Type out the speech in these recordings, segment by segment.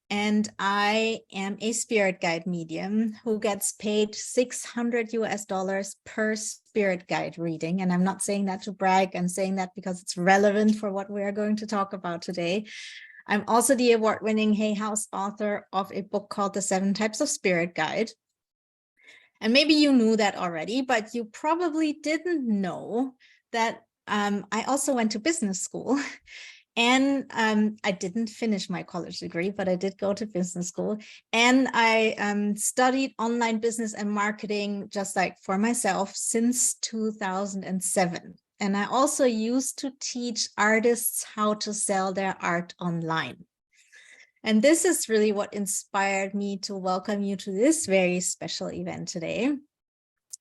and I am a spirit guide medium who gets paid $600 per spirit guide reading. And I'm not saying that to brag. I'm saying that because it's relevant for what we are going to talk about today. I'm also the award-winning Hay House author of a book called The 7 Types of Spirit Guide. And maybe you knew that already, but you probably didn't know that I also went to business school. And I didn't finish my college degree, but I did go to business school. And I studied online business and marketing just like for myself since 2007. And I also used to teach artists how to sell their art online. And this is really what inspired me to welcome you to this very special event today.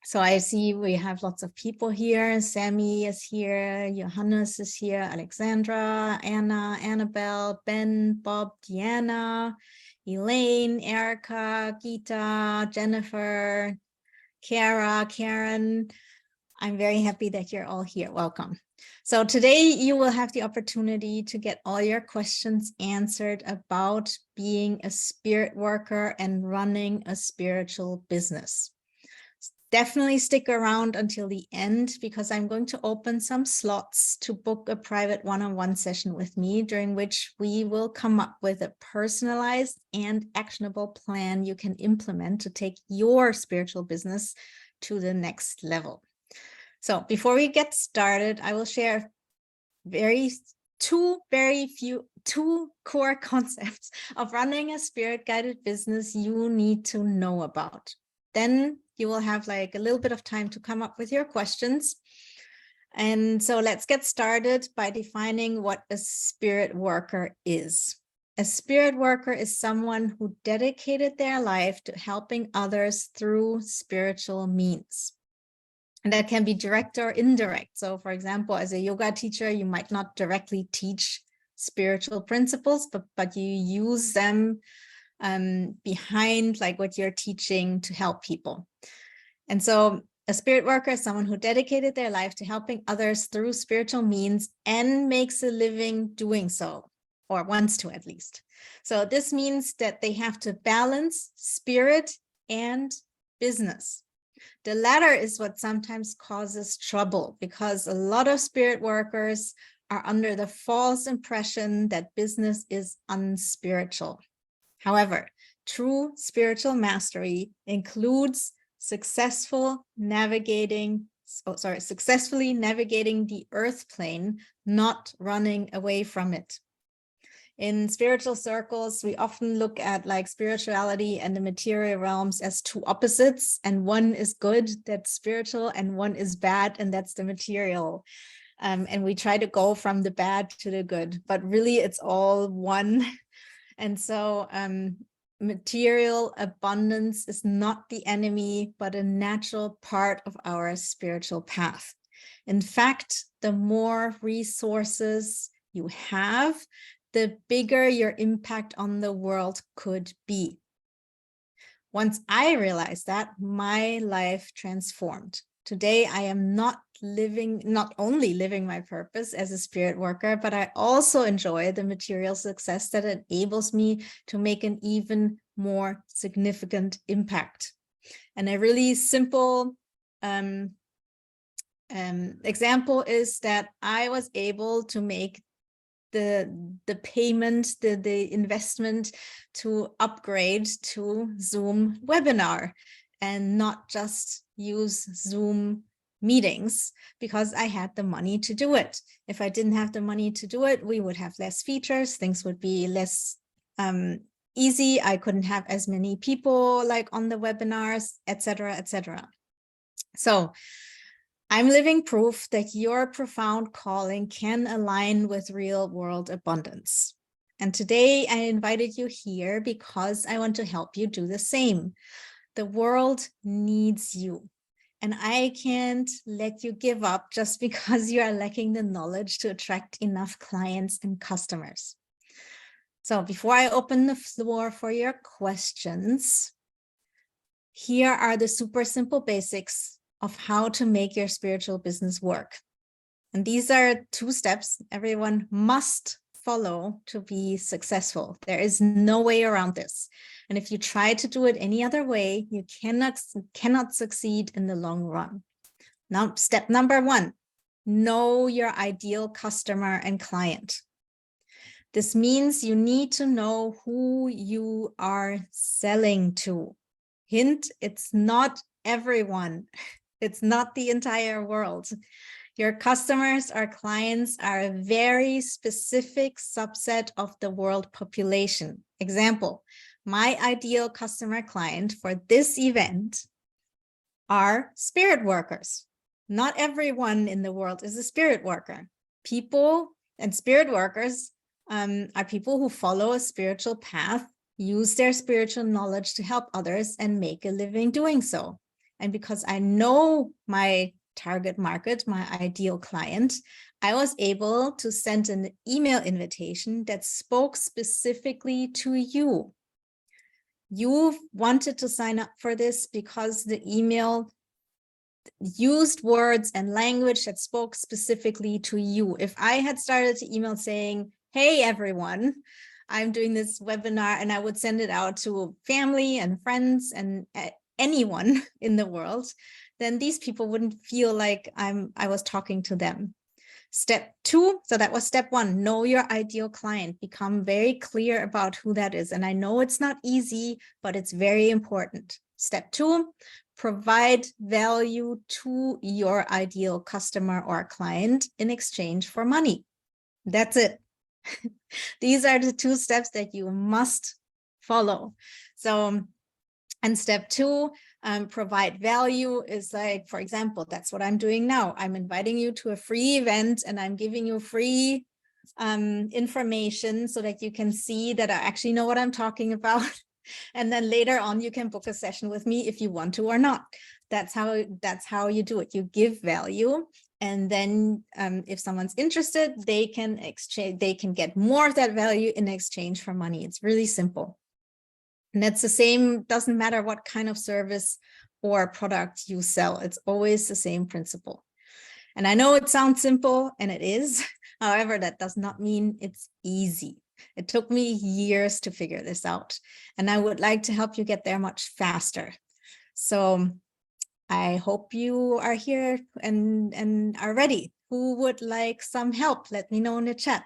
So I see we have lots of people here. Sammy is here, Johannes is here, Alexandra, Anna, Annabelle, Ben, Bob, Deanna, Elaine, Erica, Gita, Jennifer, Kara, Karen. I'm very happy that you're all here. Welcome. So today you will have the opportunity to get all your questions answered about being a spirit worker and running a spiritual business. Definitely stick around until the end because I'm going to open some slots to book a private one-on-one session with me, during which we will come up with a personalized and actionable plan you can implement to take your spiritual business to the next level. So before we get started, I will share two core concepts of running a spirit guided business you need to know about. Then you will have like a little bit of time to come up with your questions. And so let's get started by defining what a spirit worker is. A spirit worker is someone who dedicated their life to helping others through spiritual means. And that can be direct or indirect. So for example, as a yoga teacher, you might not directly teach spiritual principles, but you use them behind like what you're teaching to help people. And so a spirit worker is someone who dedicated their life to helping others through spiritual means and makes a living doing so, or wants to at least. So this means that they have to balance spirit and business. The latter is what sometimes causes trouble because a lot of spirit workers are under the false impression that business is unspiritual. However, true spiritual mastery includes successfully navigating the earth plane, not running away from it. In spiritual circles, we often look at like spirituality and the material realms as two opposites, and one is good, that's spiritual, and one is bad, and that's the material. And we try to go from the bad to the good, but really it's all one. And so material abundance is not the enemy, but a natural part of our spiritual path. In fact, the more resources you have, the bigger your impact on the world could be. Once I realized that, my life transformed. Today, I am not only living my purpose as a spirit worker, but I also enjoy the material success that enables me to make an even more significant impact. And a really simple example is that I was able to make the payment, the investment to upgrade to Zoom webinar and not just use Zoom meetings because I had the money to do it. If I didn't have the money to do it, we would have less features, things would be less easy. I couldn't have as many people like on the webinars, etc., etc. So I'm living proof that your profound calling can align with real world abundance. And today I invited you here because I want to help you do the same. The world needs you. And I can't let you give up just because you are lacking the knowledge to attract enough clients and customers. So before I open the floor for your questions, here are the super simple basics of how to make your spiritual business work. And these are 2 steps everyone must follow to be successful. There is no way around this. And if you try to do it any other way, you cannot succeed in the long run. Now, step number 1, know your ideal customer and client. This means you need to know who you are selling to. Hint, it's not everyone. It's not the entire world. Your customers or clients are a very specific subset of the world population. Example, my ideal customer client for this event are spirit workers. Not everyone in the world is a spirit worker. People and spirit workers are people who follow a spiritual path, use their spiritual knowledge to help others, and make a living doing so. And because I know my target market, my ideal client, I was able to send an email invitation that spoke specifically to you. You wanted to sign up for this because the email used words and language that spoke specifically to you. If I had started to email saying, hey, everyone, I'm doing this webinar, and I would send it out to family and friends and anyone in the world, then these people wouldn't feel like I was talking to them. Step 2, so that was step 1, know your ideal client, become very clear about who that is. And I know it's not easy, but it's very important. Step 2, provide value to your ideal customer or client in exchange for money. That's it. These are the 2 steps that you must follow. So, and step 2, provide value is like, for example, that's what I'm doing now. I'm inviting you to a free event and I'm giving you free information so that you can see that I actually know what I'm talking about. And then later on, you can book a session with me if you want to or not. That's how you do it. You give value. And then if someone's interested, they can get more of that value in exchange for money. It's really simple. And that's the same, doesn't matter what kind of service or product you sell. It's always the same principle. And I know it sounds simple, and it is. However, that does not mean it's easy. It took me years to figure this out, and I would like to help you get there much faster. So I hope you are here and are ready. Who would like some help? Let me know in the chat.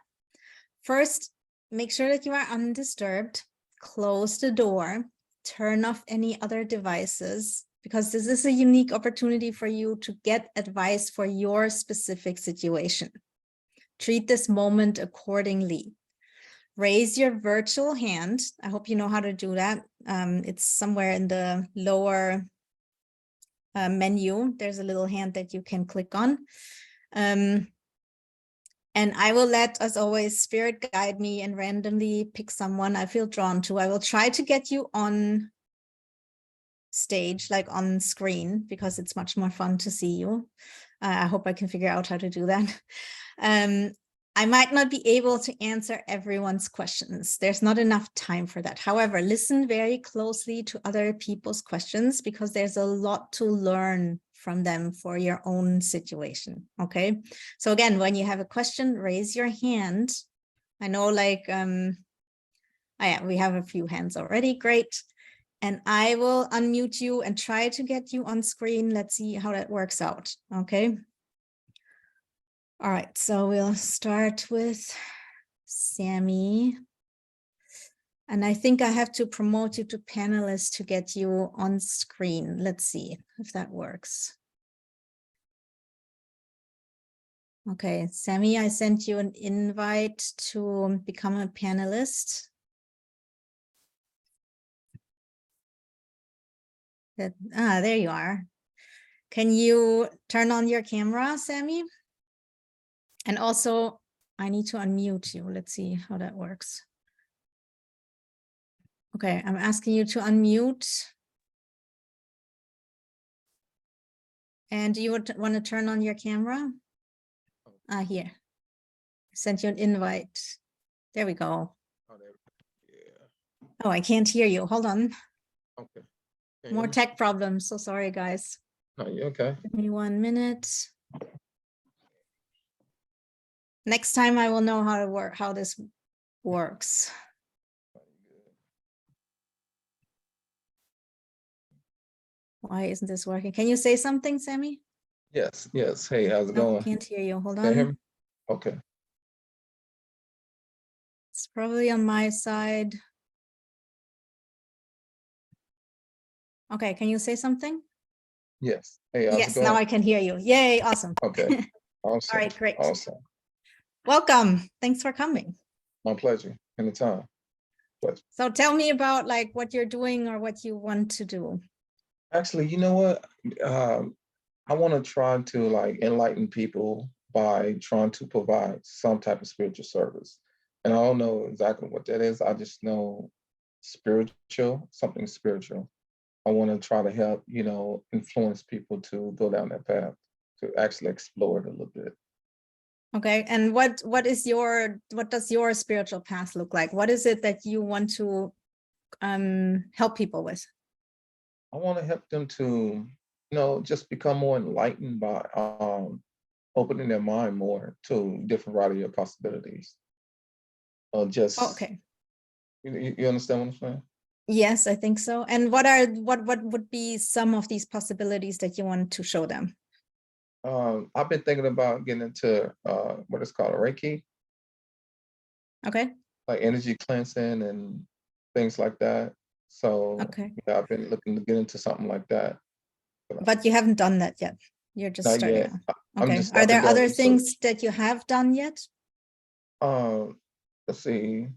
First, make sure that you are undisturbed. Close the door, turn off any other devices, because this is a unique opportunity for you to get advice for your specific situation. Treat this moment accordingly. Raise your virtual hand. I hope you know how to do that. It's somewhere in the lower menu. There's a little hand that you can click on. And I will let, as always, spirit guide me and randomly pick someone I feel drawn to. I will try to get you on stage, like on screen, because it's much more fun to see you. I hope I can figure out how to do that. I might not be able to answer everyone's questions. There's not enough time for that. However, listen very closely to other people's questions, because there's a lot to learn from them for your own situation. Okay. So again, when you have a question, raise your hand. I know, like, yeah, we have a few hands already. Great. And I will unmute you and try to get you on screen. Let's see how that works out. Okay. All right. So we'll start with Sammy. And I think I have to promote you to panelist to get you on screen. Let's see if that works. Okay, Sammy, I sent you an invite to become a panelist. There you are. Can you turn on your camera, Sammy? And also, I need to unmute you. Let's see how that works. Okay, I'm asking you to unmute. And do you want to turn on your camera? Here. I sent you an invite. There we go. Oh, I can't hear you. Hold on. Okay. More tech problems. So sorry, guys. No, you okay? Give me 1 minute. Next time I will know how this works. Why isn't this working? Can you say something, Sammy? Yes, yes. Hey, how's it No, going? can't hear you. Hold Can you hear on. me? Okay. It's probably on my side. Okay, can you say something? Yes. Hey, how's it Yes, now going? I can hear you. Yay, awesome. Okay. All Awesome. right, great. Awesome. Welcome. Thanks for coming. My pleasure. Anytime. Pleasure. So tell me about like what you're doing or what you want to do. Actually, you know what? I want to try to like enlighten people by trying to provide some type of spiritual service. And I don't know exactly what that is. I just know spiritual, something spiritual. I want to try to help, influence people to go down that path, to actually explore it a little bit. Okay, and what does your spiritual path look like? What is it that you want to help people with? I want to help them to, just become more enlightened by opening their mind more to different variety of possibilities. Just Okay. you understand what I'm saying? Yes, I think so. And what would be some of these possibilities that you want to show them? I've been thinking about getting into what is called a Reiki, Okay. like energy cleansing and things like that. So Okay. yeah, I've been looking to get into something like that. But you haven't done that yet. You're just Not starting yet. out. I'm Okay. just Are I've been there doing other research. things that you have done yet? Let's see.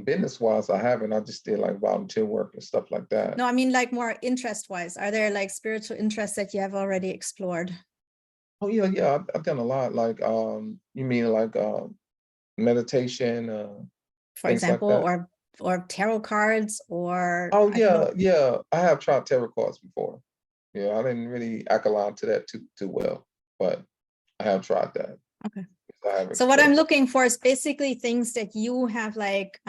Business wise, I haven't. I just did like volunteer work and stuff like that. No, I mean like more interest wise. Are there like spiritual interests that you have already explored? Oh yeah, yeah. I've done a lot. Like you mean like meditation, For things like example, that. or tarot cards, or Oh I don't yeah, know. yeah. I have tried tarot cards before. Yeah, I didn't really alkaline to that too well, but I have tried that. Okay. I have So what I'm explored that. looking for is basically things that you have like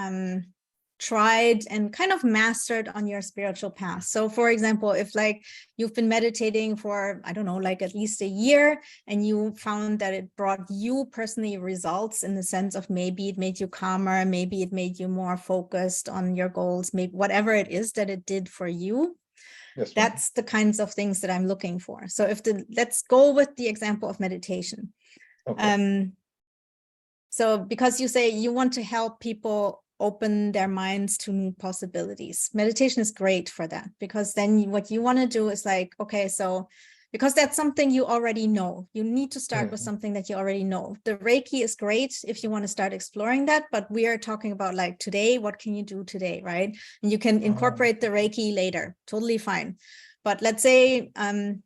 tried and kind of mastered on your spiritual path. So for example, if like you've been meditating for, I don't know, like at least a year, and you found that it brought you personally results in the sense of maybe it made you calmer, maybe it made you more focused on your goals, maybe whatever it is that it did for you. Yes, ma'am. That's the kinds of things that I'm looking for. So let's go with the example of meditation. Okay. So because you say you want to help people open their minds to new possibilities, meditation is great for that, because then what you want to do is like, okay, so because that's something you already know, you need to start with something that you already know. The Reiki is great if you want to start exploring that, but we are talking about like today, what can you do today, right? And you can incorporate the Reiki later, totally fine. But let's say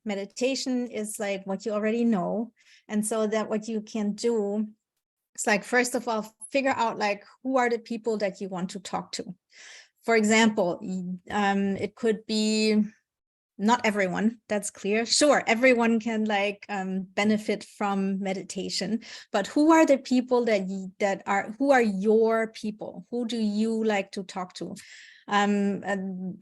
meditation is like what you already know. And so that what you can do, it's like, first of all, figure out like who are the people that you want to talk to. For example, it could be not everyone, that's clear. Sure, everyone can like benefit from meditation, but who are the people who are your people? Who do you like to talk to? And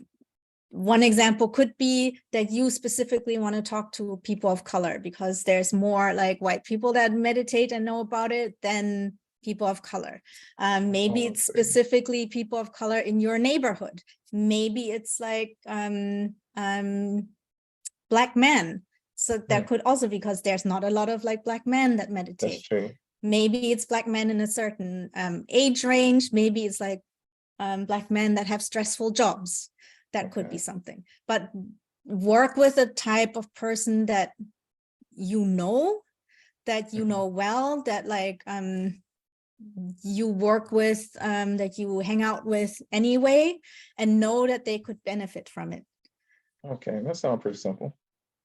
one example could be that you specifically want to talk to people of color because there's more like white people that meditate and know about it than people of color. Maybe it's specifically people of color in your neighborhood. Maybe it's like Black men. So that could also, because there's not a lot of like Black men that meditate. That's true. Maybe it's Black men in a certain age range. Maybe it's like Black men that have stressful jobs. That could be something. But work with a type of person that you know well, that like you work with, that you hang out with anyway, and know that they could benefit from it. Okay, that sounds pretty simple.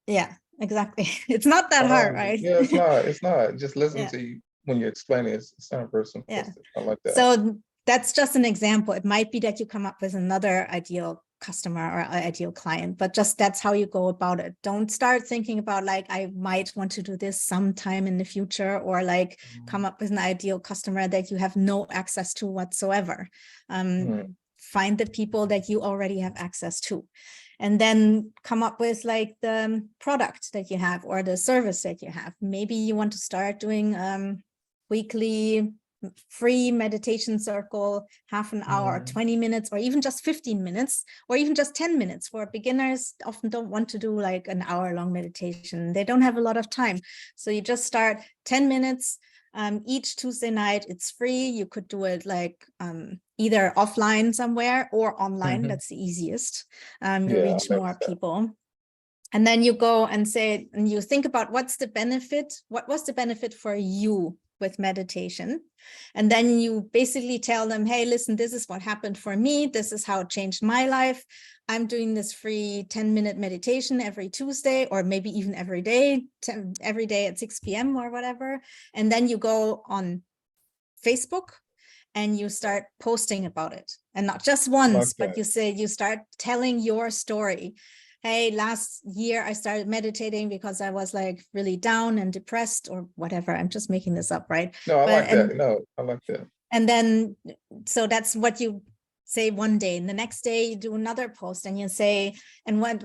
Yeah, exactly. It's not that hard, right? Yeah, it's not. It's not. Just listen Yeah. to you when you explain it. It sounds very simple. Yeah. I like that. So that's just an example. It might be that you come up with another ideal customer or ideal client, but just that's how you go about it. Don't start thinking about like, I might want to do this sometime in the future, or like come up with an ideal customer that you have no access to whatsoever. Find the people that you already have access to. and then come up with like the product that you have or the service that you have. Maybe you want to start doing weekly free meditation circle, half an hour or 20 minutes, or even just 15 minutes, or even just 10 minutes. For beginners, often don't want to do like an hour-long meditation. They don't have a lot of time. So you just start 10 minutes each Tuesday night. It's free. You could do it like either offline somewhere or online. That's the easiest. You reach more people. And then you go and say, and you think about what's the benefit, what was the benefit for you with meditation. And then you basically tell them, hey, listen, this is what happened for me. This is how it changed my life. I'm doing this free 10-minute meditation every Tuesday, or maybe even every day, every day at 6 p.m. or whatever. And then you go on Facebook and you start posting about it. And not just once, but you say, you start telling your story. Hey, last year I started meditating because I was like really down and depressed or whatever. I'm just making this up, right? No, I like that. No, I like that. And then, so that's what you say one day, and the next day you do another post and you say, and what,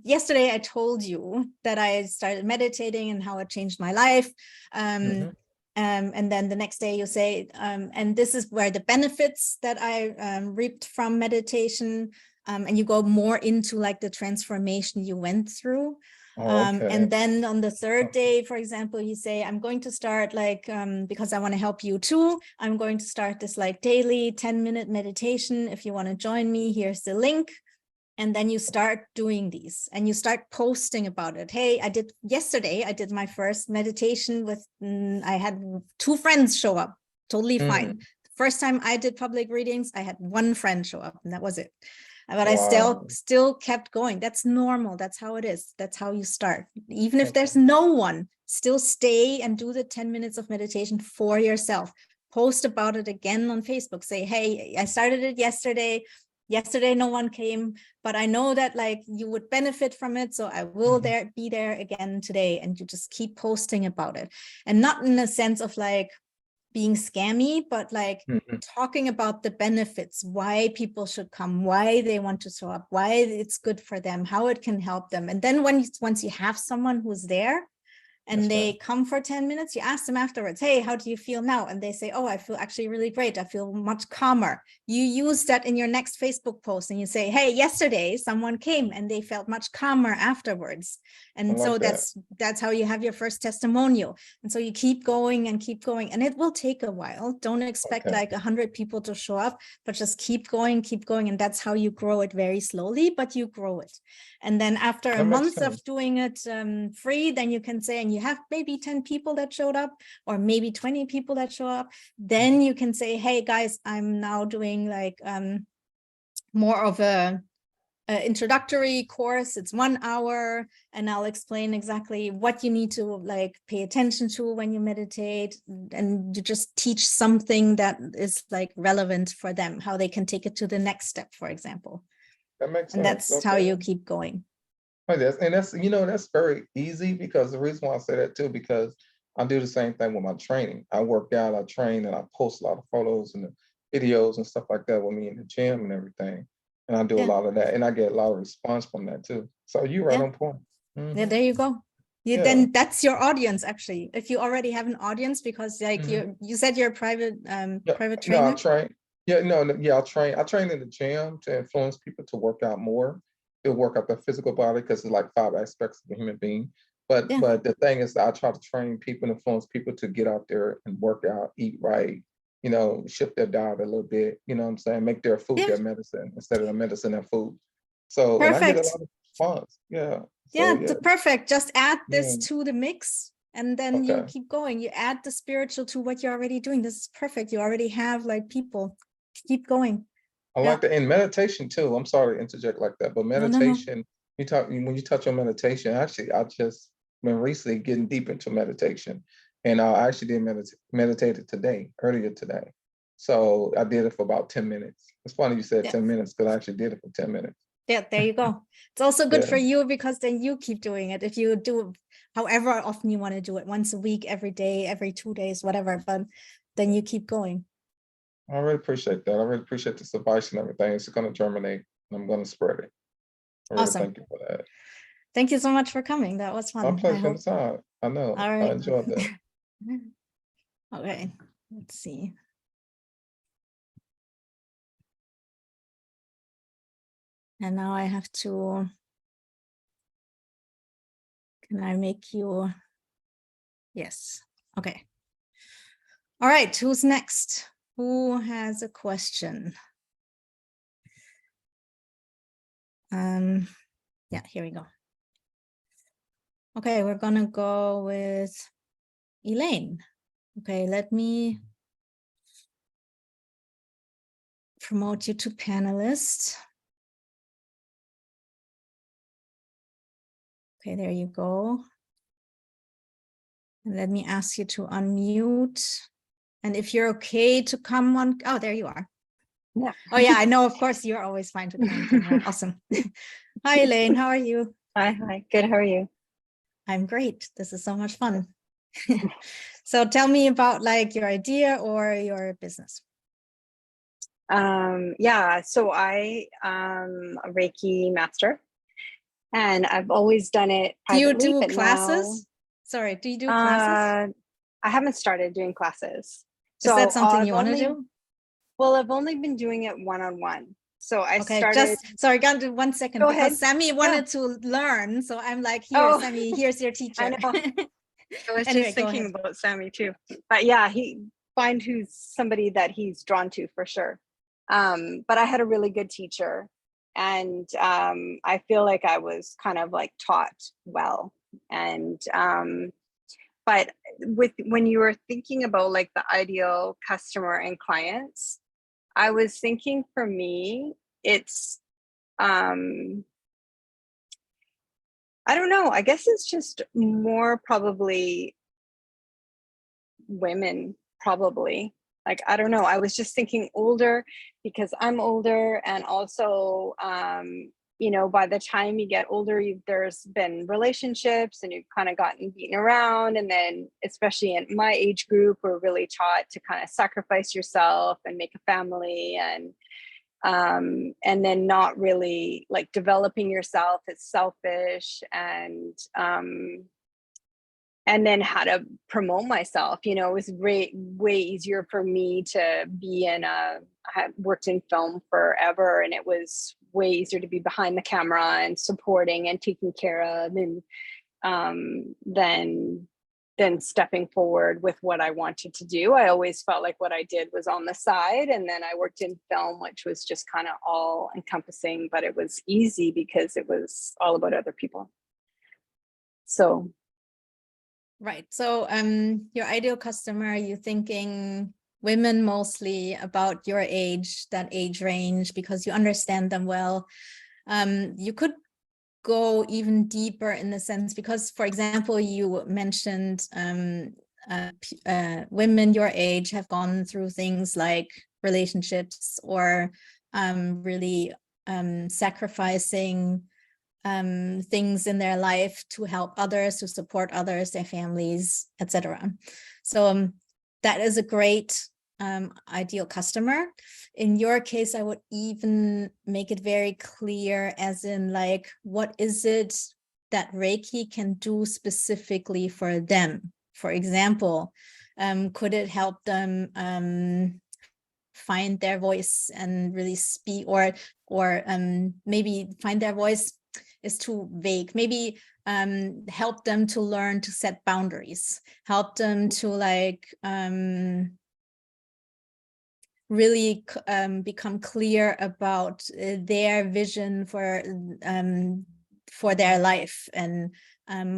yesterday I told you that I started meditating and how it changed my life. And then the next day you say, and this is where the benefits that I reaped from meditation. And you go more into like the transformation you went through. And then on the third day, for example, you say, I'm going to start like, because I want to help you too, I'm going to start this like daily 10-minute meditation. If you want to join me, here's the link. And then you start doing these and you start posting about it. Hey, yesterday I did my first meditation with, I had 2 friends show up, totally fine. First time I did public readings, I had 1 friend show up and that was it. But I still kept going. That's normal. That's how it is. That's how you start. Even if there's no one, still stay and do the 10 minutes of meditation for yourself. Post about it again on Facebook. Say, hey, I started it yesterday. Yesterday, no one came, but I know that like you would benefit from it. So I will be there again today. And you just keep posting about it. And not in a sense of like being scammy, but like talking about the benefits, why people should come, why they want to show up, why it's good for them, how it can help them. And then once you have someone who's there and they come for 10 minutes, you ask them afterwards, hey, how do you feel now? And they say, oh, I feel actually really great. I feel much calmer. You use that in your next Facebook post and you say, hey, yesterday someone came and they felt much calmer afterwards. And so that's how you have your first testimonial. And so you keep going and it will take a while. Don't expect like 100 people to show up, but just keep going. And that's how you grow it very slowly, but you grow it. And then after a month of doing it free, then you can say, and you have maybe 10 people that showed up or maybe 20 people that show up, then you can say, hey guys, I'm now doing like more of a introductory course. It's 1 hour and I'll explain exactly what you need to like pay attention to when you meditate, and you just teach something that is like relevant for them, how they can take it to the next step, for example. That makes sense. And that's how you keep going. That's, you know, that's very easy, because the reason why I say that too, because I do the same thing with my training. I work out, I train, and I post a lot of photos and videos and stuff like that with me in the gym and everything. And I do a lot of that, and I get a lot of response from that too. So you're right on point. Yeah, there you go. Then that's your audience, actually. If you already have an audience, because like you said you're a private private trainer. No, I train. I train. I train in the gym to influence people to work out more. To work out their physical body, because it's like 5 aspects of a human being. But the thing is that I try to train people and influence people to get out there and work out, eat right, you know, shift their diet a little bit, you know what I'm saying? Make their food their medicine instead of the medicine their food. So and I get a lot of response. Perfect. Just add this to the mix and then you keep going. You add the spiritual to what you're already doing. This is perfect. You already have like people. Keep going. I like that. And meditation too. I'm sorry to interject like that, but meditation, when you touch on meditation, actually, I just been recently getting deep into meditation. And I actually did meditated earlier today. So I did it for about 10 minutes. It's funny you said 10 minutes, because I actually did it for 10 minutes. Yeah, there you go. It's also good for you, because then you keep doing it. If you do however often you want to do it, once a week, every day, every 2 days, whatever, but then you keep going. I really appreciate that. I really appreciate this advice and everything. It's going to germinate and I'm going to spread it. I really Awesome. thank you for that. Thank you so much for coming. That was My fun. I pleasure hope. anytime. I know. All I right. enjoyed that. Okay, let's see. And now I have to, can I make you, yes, okay. All right, who's next? Who has a question? Yeah, here we go. Okay, we're gonna go with Elaine. Okay, let me promote you to panelist. Okay, there you go. And let me ask you to unmute. And if you're okay to come on, oh, there you are. Yeah. Oh yeah, I know, of course, you're always fine to come on camera. Awesome. Hi, Elaine, how are you? Hi. Good. How are you? I'm great. This is so much fun. So tell me about like your idea or your business. Yeah. So I am a Reiki master, and I've always done it Do you privately. do but classes? Sorry, do you do now, classes? I haven't started doing classes. Is So that something I've you want to only, do? well, I've only been doing it one-on-one. So I Okay, started. just sorry, got to 1 second Go because ahead. Sammy Yeah. wanted to learn. So I'm like, here, Oh. Sammy, here's your teacher. I know. I was Anyway, just go thinking ahead. about Sammy too. But yeah, find who's somebody that he's drawn to for sure. But I had a really good teacher, and I feel like I was kind of like taught well. And but when you were thinking about like the ideal customer and clients, I was thinking for me, it's I don't know. I guess it's just more probably women, probably. Like, I don't know. I was just thinking older because I'm older, and also, by the time you get older, there's been relationships and you've kind of gotten beaten around. And then, especially in my age group, we're really taught to kind of sacrifice yourself and make a family, and then not really like developing yourself. It's selfish. And then how to promote myself. It was way easier for me to be I had worked in film forever, and it was way easier to be behind the camera and supporting and taking care of, and than stepping forward with what I wanted to do. I always felt like what I did was on the side, and then I worked in film, which was just kind of all encompassing, but it was easy because it was all about other people. So Right. So your ideal customer, you're thinking women mostly about your age, that age range, because you understand them well. You could go even deeper in the sense, because, for example, you mentioned women your age have gone through things like relationships or really sacrificing things in their life to help others, to support others, their families, etc. So that is a great ideal customer. In your case, I would even make it very clear, as in like, what is it that Reiki can do specifically for them? For example, could it help them find their voice and really speak, or maybe find their voice is too vague. Maybe help them to learn to set boundaries, help them to like really become clear about their vision for their life, and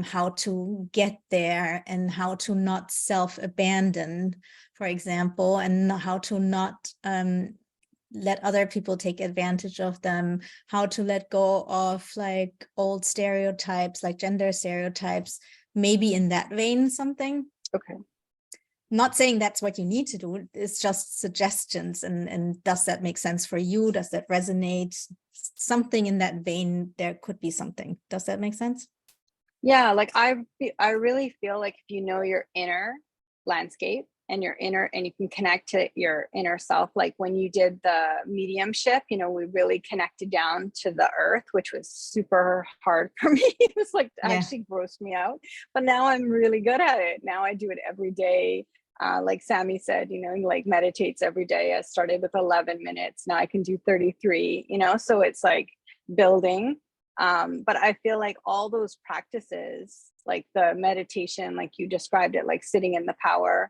how to get there, and how to not self-abandon, for example, and how to not let other people take advantage of them, how to let go of like old stereotypes, like gender stereotypes, maybe in that vein, something. Okay. Not saying that's what you need to do, it's just suggestions. And does that make sense for you? Does that resonate? Something in that vein, there could be something. Does that make sense? Yeah, like I really feel like if you know your inner landscape, and your inner, and you can connect to your inner self. Like when you did the mediumship, you know, we really connected down to the earth, which was super hard for me. It was like actually grossed me out, but now I'm really good at it. Now I do it every day. Like Sammy said, you know, like meditates every day. I started with 11 minutes. Now I can do 33, you know, so it's like building. But I feel like all those practices, like the meditation, like you described it, like sitting in the power,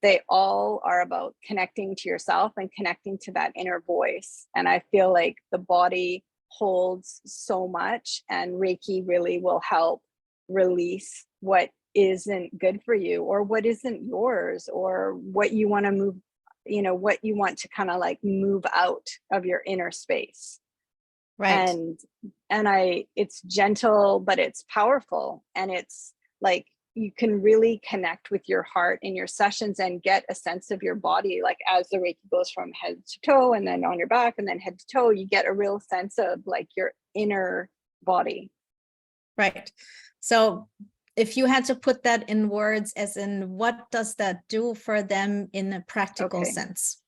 they all are about connecting to yourself and connecting to that inner voice. And I feel like the body holds so much, and Reiki really will help release what isn't good for you, or what isn't yours, or what you want to move, you know, what you want to kind of like move out of your inner space. Right. And it's gentle, but it's powerful. And it's like, you can really connect with your heart in your sessions and get a sense of your body. Like as the Reiki goes from head to toe, and then on your back, and then head to toe, you get a real sense of like your inner body. Right. So if you had to put that in words, as in what does that do for them in a practical sense?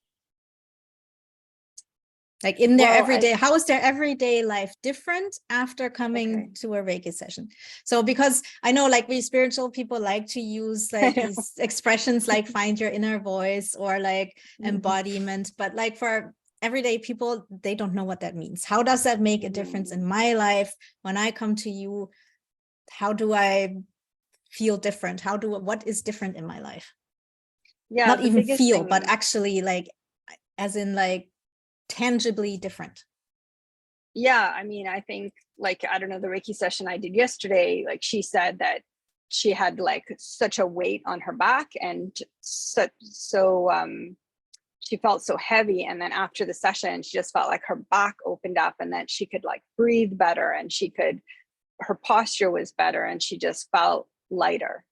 Like in their everyday, how is their everyday life different after coming to a Reiki session? So because I know like we spiritual people like to use like these expressions like find your inner voice or like embodiment, but like for everyday people, they don't know what that means. How does that make a difference in my life? When I come to you, how do I feel different? What is different in my life? Yeah, not even feel, but actually like, as in like tangibly different. Yeah, I mean, I think like, I don't know, the Reiki session I did yesterday, like she said that she had like such a weight on her back, and she felt so heavy. And then after the session, she just felt like her back opened up, and then she could like breathe better, and her posture was better, and she just felt lighter.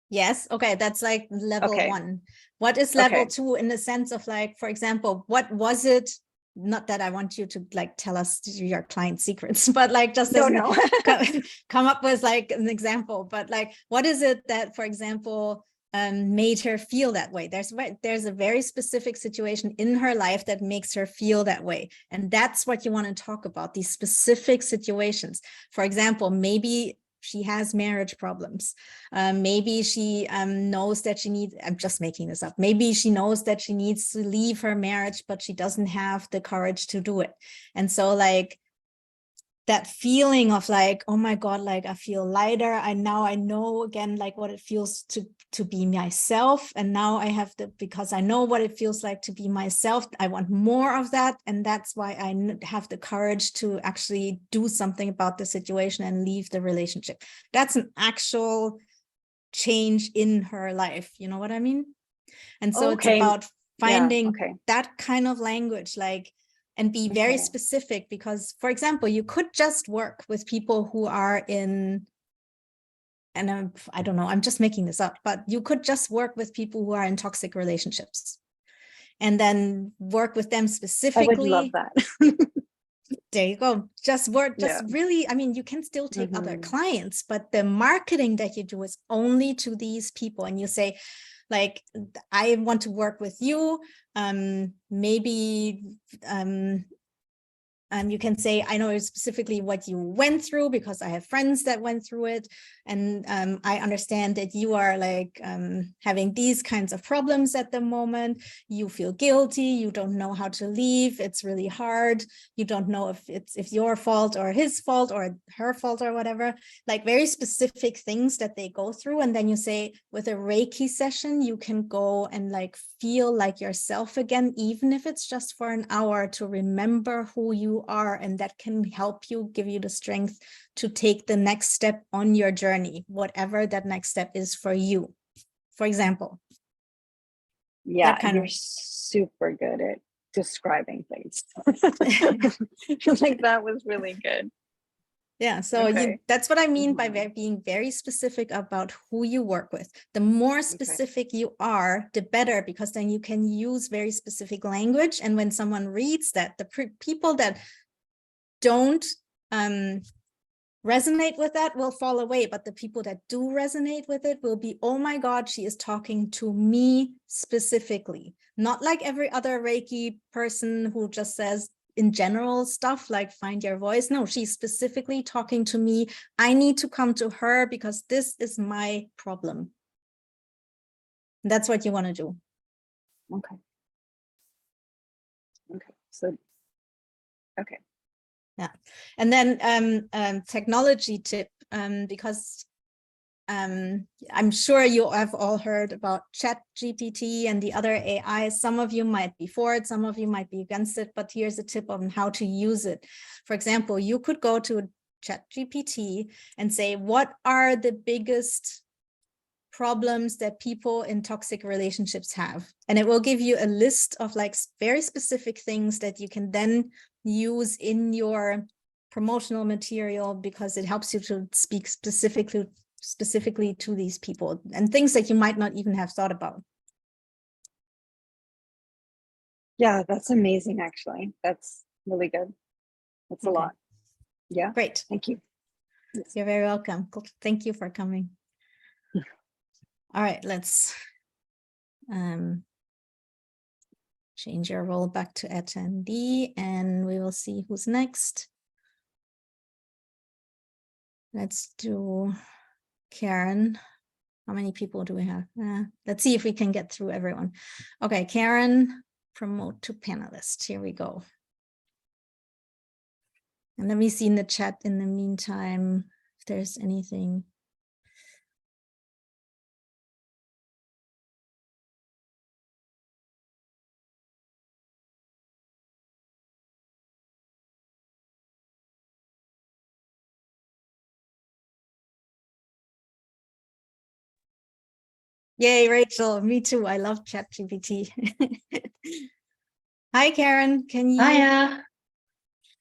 Yes. Okay. That's like level 1. What is level 2 in the sense of like, for example, what was it? Not that I want you to like tell us your client secrets, but like just come up with like an example. But like, what is it that, for example, made her feel that way? There's a very specific situation in her life that makes her feel that way. And that's what you want to talk about, these specific situations. For example, maybe she has marriage problems. Maybe she knows that she needs, I'm just making this up. Maybe she knows that she needs to leave her marriage, but she doesn't have the courage to do it. And so like that feeling of like, oh my God, like I feel lighter. I know again, like what it feels to be myself. And now I have because I know what it feels like to be myself. I want more of that. And that's why I have the courage to actually do something about the situation and leave the relationship. That's an actual change in her life. You know what I mean? And so it's about finding that kind of language, like, and be very specific, because, for example, you could just work with people who are in, and I don't know, I'm just making this up, but you could just work with people who are in toxic relationships and then work with them specifically. I would love that. There you go. Just work, really, I mean, you can still take other clients, but the marketing that you do is only to these people. And you say, like, I want to work with you. Maybe and you can say, I know specifically what you went through because I have friends that went through it. And I understand that you are like having these kinds of problems at the moment. You feel guilty. You don't know how to leave. It's really hard. You don't know if it's your fault or his fault or her fault or whatever, like very specific things that they go through. And then you say, with a Reiki session, you can go and like feel like yourself again, even if it's just for an hour, to remember who you are, and that can help you, give you the strength to take the next step on your journey, whatever that next step is for you, for example. Yeah, you're super good at describing things. Like that was really good. Yeah, so that's what I mean by being very specific about who you work with. The more specific you are, the better, because then you can use very specific language. And when someone reads that, the people that don't resonate with that will fall away, but the people that do resonate with it will be, oh my God, she is talking to me specifically, not like every other Reiki person who just says in general stuff like find your voice. No, she's specifically talking to me. I need to come to her because this is my problem. That's what you want to do. Okay. Okay. So, okay. Yeah. And then technology tip, because I'm sure you have all heard about ChatGPT and the other AI. Some of you might be for it, some of you might be against it, but here's a tip on how to use it. For example, you could go to ChatGPT and say, what are the biggest problems that people in toxic relationships have? And it will give you a list of like very specific things that you can then use in your promotional material, because it helps you to speak specifically to these people and things that you might not even have thought about. Yeah, that's amazing, actually. That's really good. That's a lot. Yeah. Great. Thank you. Yes. You're very welcome. Thank you for coming. All right, let's change your role back to attendee and we will see who's next. Let's do Karen. How many people do we have? Let's see if we can get through everyone. Okay, Karen, promote to panelist. Here we go. And let me see in the chat in the meantime if there's anything. Yay, Rachel, me too. I love ChatGPT. Hi, Karen. Can you? Hiya.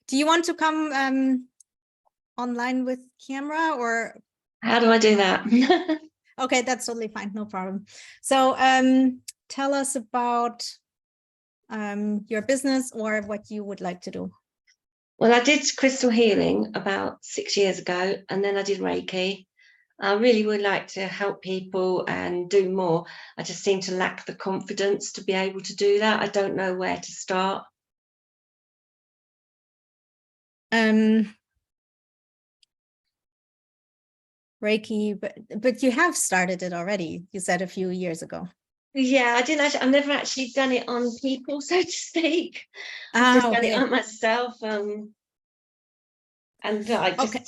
Do you want to come online with camera or? How do I do that? Okay, that's totally fine. No problem. So tell us about your business or what you would like to do. Well, I did crystal healing about 6 years ago, and then I did Reiki. I really would like to help people and do more. I just seem to lack the confidence to be able to do that. I don't know where to start. Reiki, but you have started it already. You said a few years ago. Yeah, I didn't actually, I've never actually done it on people, so to speak. I've just done it on myself. And I just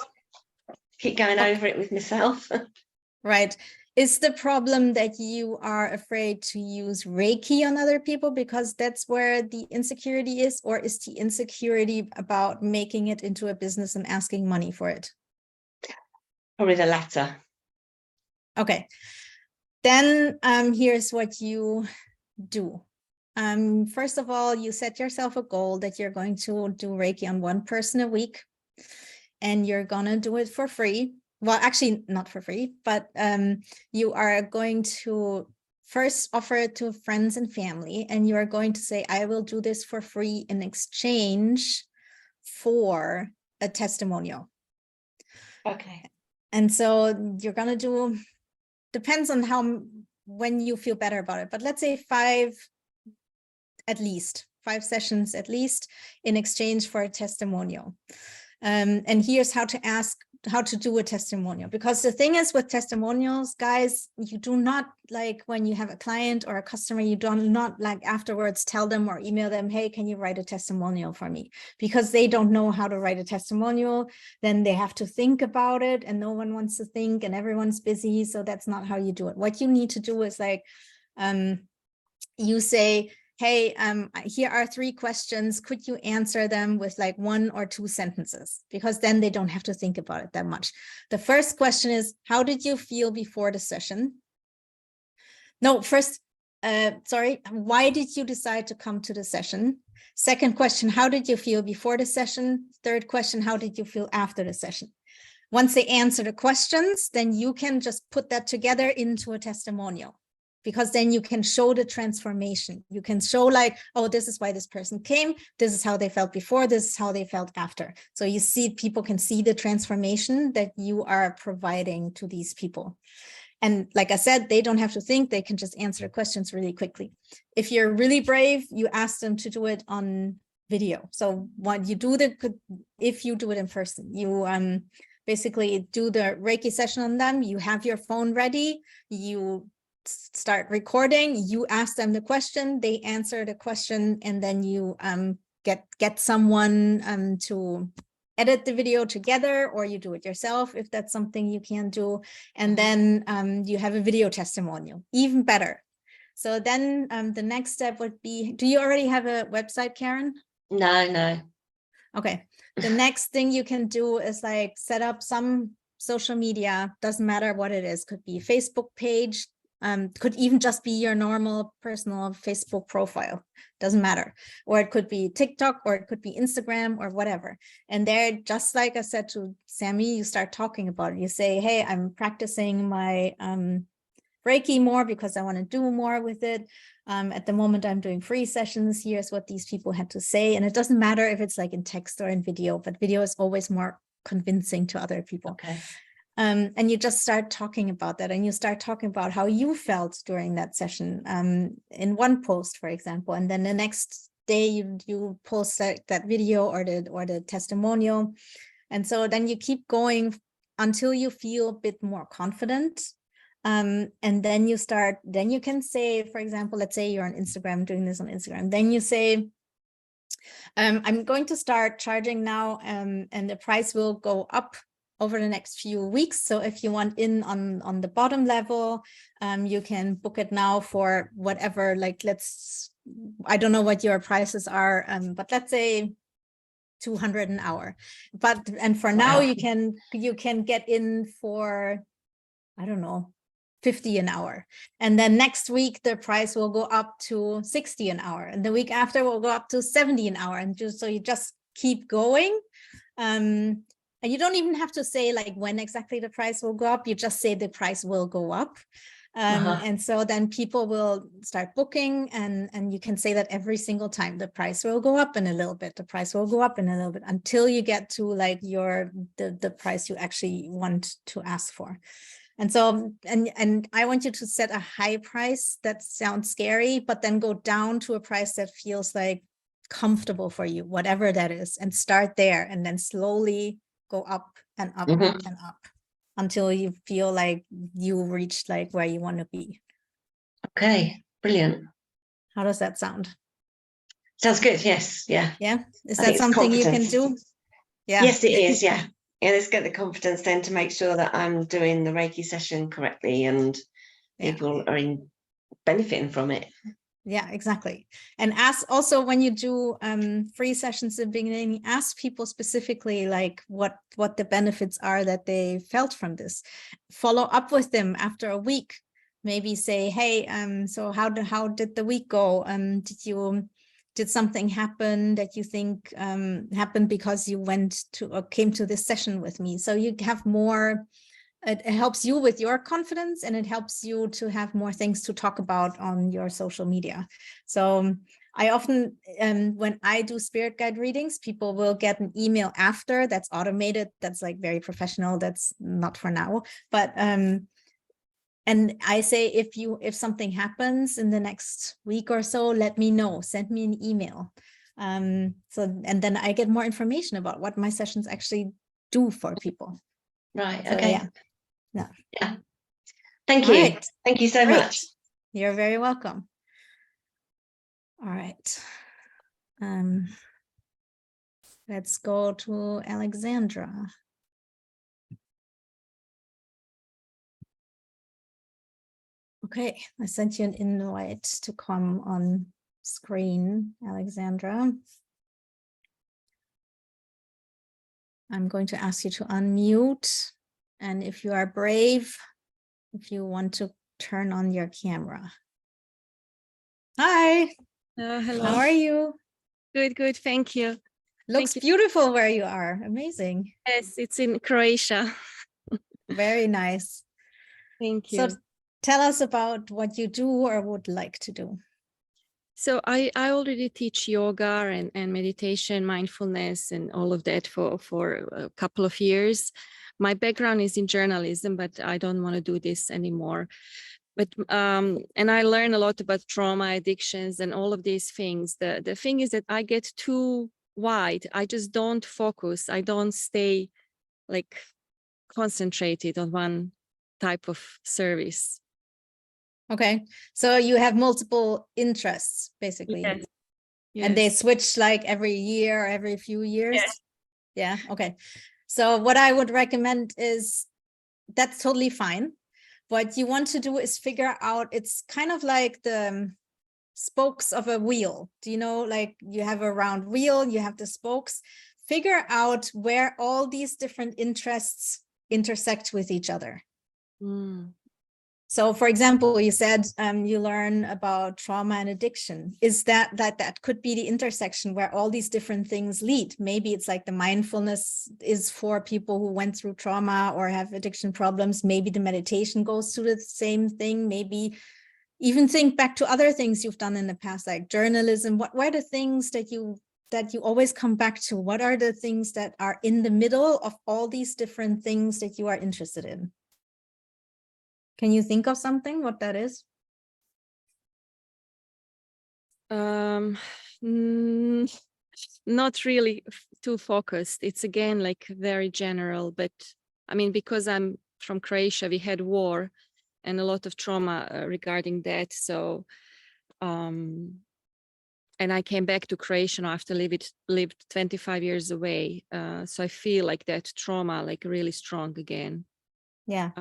keep going over it with myself. Right. Is the problem that you are afraid to use Reiki on other people because that's where the insecurity is, or is the insecurity about making it into a business and asking money for it? Probably the latter. Okay. Then here's what you do. First of all, you set yourself a goal that you're going to do Reiki on one person a week, and you're gonna do it for free. Well, actually not for free, but you are going to first offer it to friends and family, and you are going to say, I will do this for free in exchange for a testimonial. Okay. And so you're gonna do, depends on when you feel better about it, but let's say 5 sessions at least in exchange for a testimonial. And here's how to do a testimonial, because the thing is with testimonials, guys, you do not, like when you have a client or a customer, you do not like afterwards tell them or email them, hey, can you write a testimonial for me? Because they don't know how to write a testimonial. Then they have to think about it, and no one wants to think, and everyone's busy. So that's not how you do it. What you need to do is like, you say, hey, here are 3 questions. Could you answer them with like 1 or 2 sentences? Because then they don't have to think about it that much. The first question is, how did you feel before the session? No, first, sorry, why did you decide to come to the session? Second question, how did you feel before the session? Third question, how did you feel after the session? Once they answer the questions, then you can just put that together into a testimonial, because then you can show the transformation. You can show like, oh, this is why this person came. This is how they felt before. This is how they felt after. So you see, people can see the transformation that you are providing to these people. And like I said, they don't have to think, they can just answer the questions really quickly. If you're really brave, you ask them to do it on video. So what you do, if you do it in person, you basically do the Reiki session on them, you have your phone ready, you start recording, you ask them the question, they answer the question, and then you get someone to edit the video together, or you do it yourself if that's something you can do. And then you have a video testimonial, even better. So then the next step would be, do you already have a website, Karen? No. Okay. The next thing you can do is like set up some social media, doesn't matter what it is, could be a Facebook page, could even just be your normal personal Facebook profile, doesn't matter. Or it could be TikTok, or it could be Instagram, or whatever. And there, just like I said to Sammy, you start talking about it. You say, hey, I'm practicing my Reiki more because I want to do more with it. At the moment, I'm doing free sessions. Here's what these people had to say. And it doesn't matter if it's like in text or in video, but video is always more convincing to other people. Okay. And you just start talking about that, and you start talking about how you felt during that session in one post, for example, and then the next day you post that video or the testimonial. And so then you keep going until you feel a bit more confident. And then you can say, for example, let's say you're on Instagram, doing this on Instagram, then you say, I'm going to start charging now, and the price will go up over the next few weeks. So if you want in on the bottom level, you can book it now for whatever, like I don't know what your prices are, but let's say 200 an hour. And for now, you can get in for, I don't know, 50 an hour. And then next week, the price will go up to 60 an hour. And the week after will go up to 70 an hour. And so you just keep going. And you don't even have to say like when exactly the price will go up. You just say the price will go up. And so then people will start booking, and you can say that every single time the price will go up in a little bit, the price will go up in a little bit, until you get to like the price you actually want to ask for. And so, and I want you to set a high price that sounds scary, but then go down to a price that feels like comfortable for you, whatever that is, and start there, and then slowly go up and up and up until you feel like you reached like where you want to be. Okay, brilliant. How does that sound? Sounds good. Yes. Yeah. Yeah. Is I that think it's something you can confidence. do? Yeah. Yes, it is. Yeah. Yeah. Let's get the confidence then to make sure that I'm doing the Reiki session correctly and people are benefiting from it. Yeah, exactly. And ask also, when you do free sessions in the beginning, ask people specifically like what the benefits are that they felt from this. Follow up with them after a week. Maybe say, hey, so how did the week go? Did something happen that you think happened because you went to or came to this session with me? So you have more. It helps you with your confidence, and it helps you to have more things to talk about on your social media. So I often, when I do spirit guide readings, people will get an email after that's automated. That's like very professional. That's not for now, but and I say, if something happens in the next week or so, let me know, send me an email. And then I get more information about what my sessions actually do for people. Right. So, okay. Yeah. Thank you. Right. Thank you so much. You're very welcome. All right. Let's go to Alexandra. Okay, I sent you an invite to come on screen, Alexandra. I'm going to ask you to unmute. And if you are brave, if you want to turn on your camera. Hi. Hello. How are you? Good. Thank you. Looks beautiful where you are. Amazing. Yes, it's in Croatia. Very nice. Thank you. So tell us about what you do or would like to do. So I already teach yoga and meditation, mindfulness, and all of that for a couple of years. My background is in journalism, but I don't want to do this anymore. But and I learn a lot about trauma, addictions, and all of these things. The thing is that I get too wide. I just don't focus. I don't stay like concentrated on one type of service. Okay, so you have multiple interests basically. Yes. And they Yes. switch like every year, every few years. Yes. Yeah. Okay. So what I would recommend is that's totally fine. What you want to do is figure out, it's kind of like the spokes of a wheel. Do you know, like you have a round wheel, you have the spokes. Figure out where all these different interests intersect with each other. Mm. So, for example, you said you learn about trauma and addiction. Is that could be the intersection where all these different things lead? Maybe it's like the mindfulness is for people who went through trauma or have addiction problems. Maybe the meditation goes to the same thing. Maybe even think back to other things you've done in the past, like journalism. What were the things that you always come back to? What are the things that are in the middle of all these different things that you are interested in? Can you think of something, what that is? Not really too focused. It's again like very general, but I mean, because I'm from Croatia, we had war and a lot of trauma regarding that. So, and I came back to Croatia after lived 25 years away. So I feel like that trauma, like really strong again. Yeah.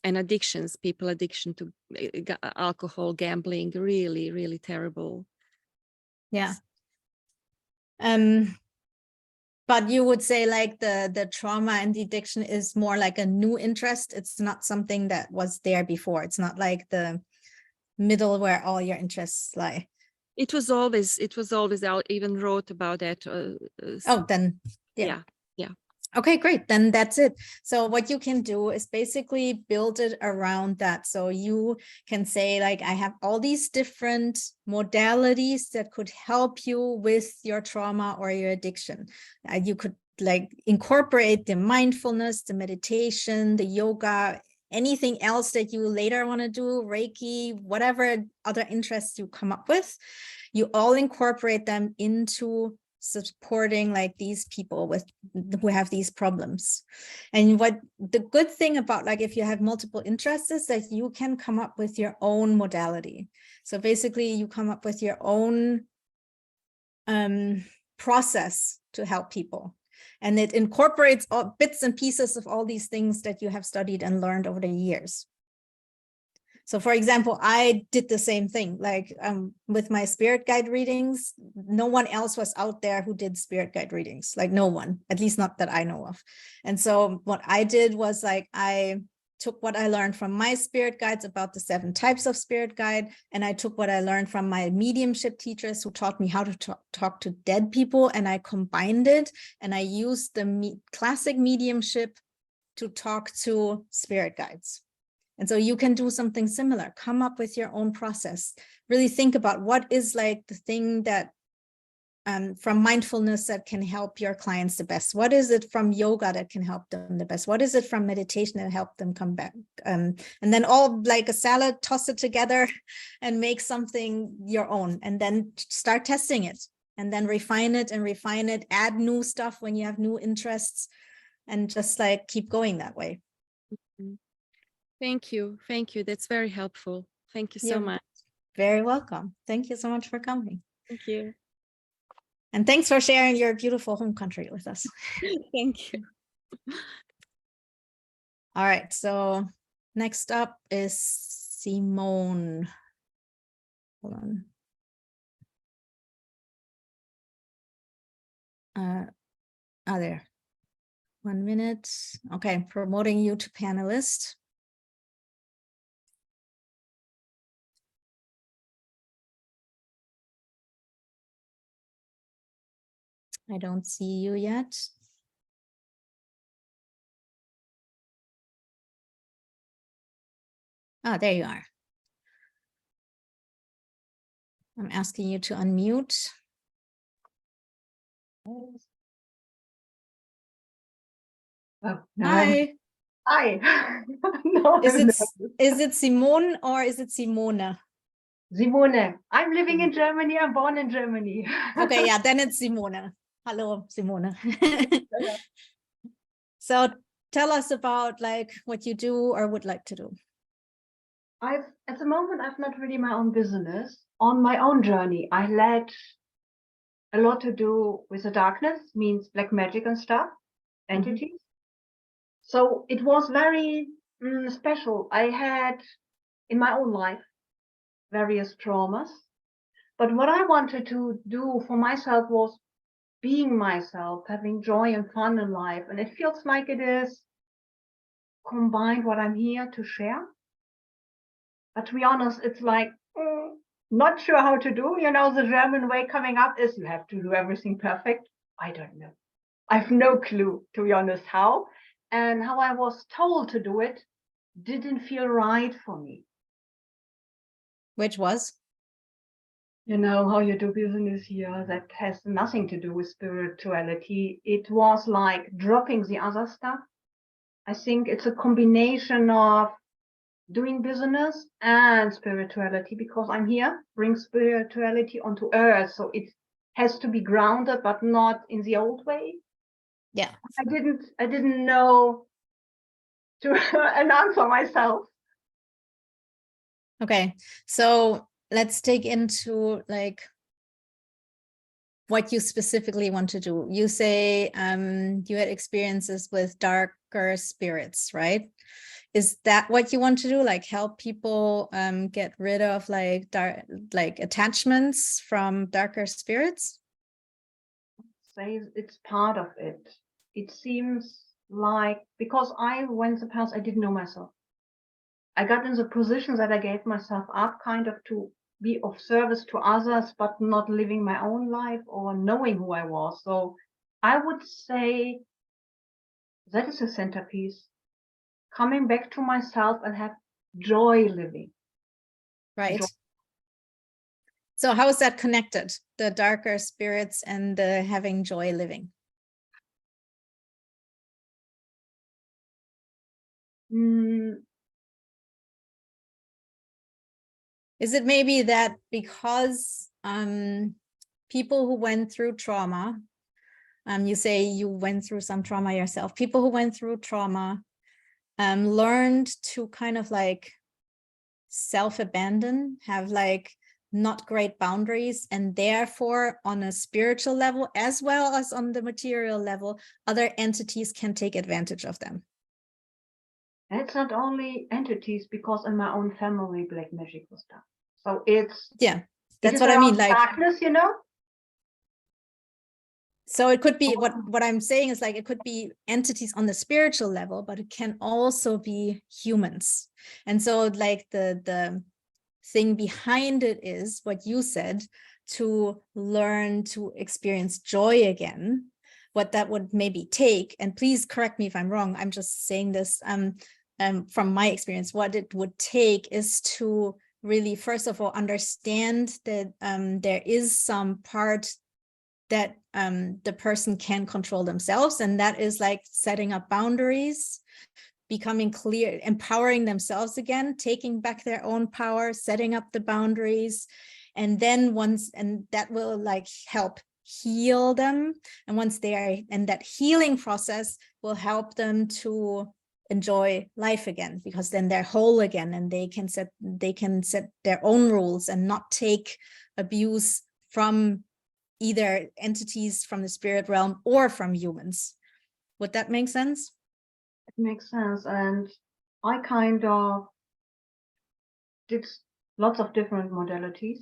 And addictions, people addiction to alcohol, gambling, really, really terrible. Yeah. But you would say like the trauma and the addiction is more like a new interest. It's not something that was there before. It's not like the middle where all your interests lie. It was always out, even wrote about that. Oh, then yeah. Okay, great. Then that's it. So what you can do is basically build it around that. So you can say like, I have all these different modalities that could help you with your trauma or your addiction. You could like incorporate the mindfulness, the meditation, the yoga, anything else that you later want to do, Reiki, whatever other interests you come up with, you all incorporate them into supporting like these people who have these problems. And what the good thing about like if you have multiple interests is that you can come up with your own modality. So basically you come up with your own process to help people, and it incorporates all bits and pieces of all these things that you have studied and learned over the years. So for example, I did the same thing, like with my spirit guide readings, no one else was out there who did spirit guide readings, like no one, at least not that I know of. And so what I did was like, I took what I learned from my spirit guides about the 7 types of spirit guide. And I took what I learned from my mediumship teachers who taught me how to talk to dead people. And I combined it and I used the classic mediumship to talk to spirit guides. And so you can do something similar, come up with your own process, really think about what is like the thing that from mindfulness that can help your clients the best. What is it from yoga that can help them the best? What is it from meditation that help them come back? And then all like a salad, toss it together and make something your own, and then start testing it and then refine it, add new stuff when you have new interests, and just like keep going that way. Thank you. That's very helpful. Thank you so much. Very welcome. Thank you so much for coming. Thank you. And thanks for sharing your beautiful home country with us. Thank you. All right, so next up is Simone. Hold on. There. 1 minute. Okay, promoting you to panelist. I don't see you yet. Oh, there you are. I'm asking you to unmute. Oh, now I'm- Hi. Hi. No, Is I'm it nervous. is it Simone or is it Simone? Simone. I'm living in Germany. I'm born in Germany. Okay, yeah, then it's Simone. Hello, Simone. So tell us about like what you do or would like to do. At the moment, I've not really my own business. On my own journey, I led a lot to do with the darkness, means black magic and stuff, entities. So it was very special. I had in my own life various traumas, but what I wanted to do for myself was being myself, having joy and fun in life. And it feels like it is combined what I'm here to share. But to be honest, it's like, not sure how to do. You know, the German way coming up is you have to do everything perfect. I don't know. I've no clue, to be honest, how. And how I was told to do it didn't feel right for me. Which was? You know, how you do business here, that has nothing to do with spirituality. It was like dropping the other stuff. I think it's a combination of doing business and spirituality, because I'm here, bring spirituality onto earth. So it has to be grounded, but not in the old way. Yeah. I didn't know to an answer myself. Okay, so let's dig into like what you specifically want to do. You say you had experiences with darker spirits, right? Is that what you want to do? Like help people get rid of like like attachments from darker spirits? Say it's part of it. It seems like, because I went the path, I didn't know myself. I got in the position that I gave myself up kind of to be of service to others, but not living my own life or knowing who I was. So I would say that is a centerpiece. Coming back to myself and have joy living. Right. Joy. So how is that connected? The darker spirits and the having joy living? Is it maybe that because people who went through trauma, you say you went through some trauma yourself, people who went through trauma learned to kind of like self-abandon, have like not great boundaries, and therefore on a spiritual level as well as on the material level, other entities can take advantage of them. And it's not only entities, because in my own family, black magic was done. So it's, yeah, that's it what I mean. Like darkness, you know. So it could be what I'm saying is like it could be entities on the spiritual level, but it can also be humans. And so like the thing behind it is what you said, to learn to experience joy again, what that would maybe take. And please correct me if I'm wrong. I'm just saying this from my experience. What it would take is to really, first of all, understand that there is some part that the person can control themselves. And that is like setting up boundaries, becoming clear, empowering themselves again, taking back their own power, setting up the boundaries. And then and that will like help heal them. And once they are, and that healing process will help them to enjoy life again, because then they're whole again and they can set their own rules and not take abuse from either entities from the spirit realm or from humans. Would that make sense? It makes sense. And I kind of did lots of different modalities.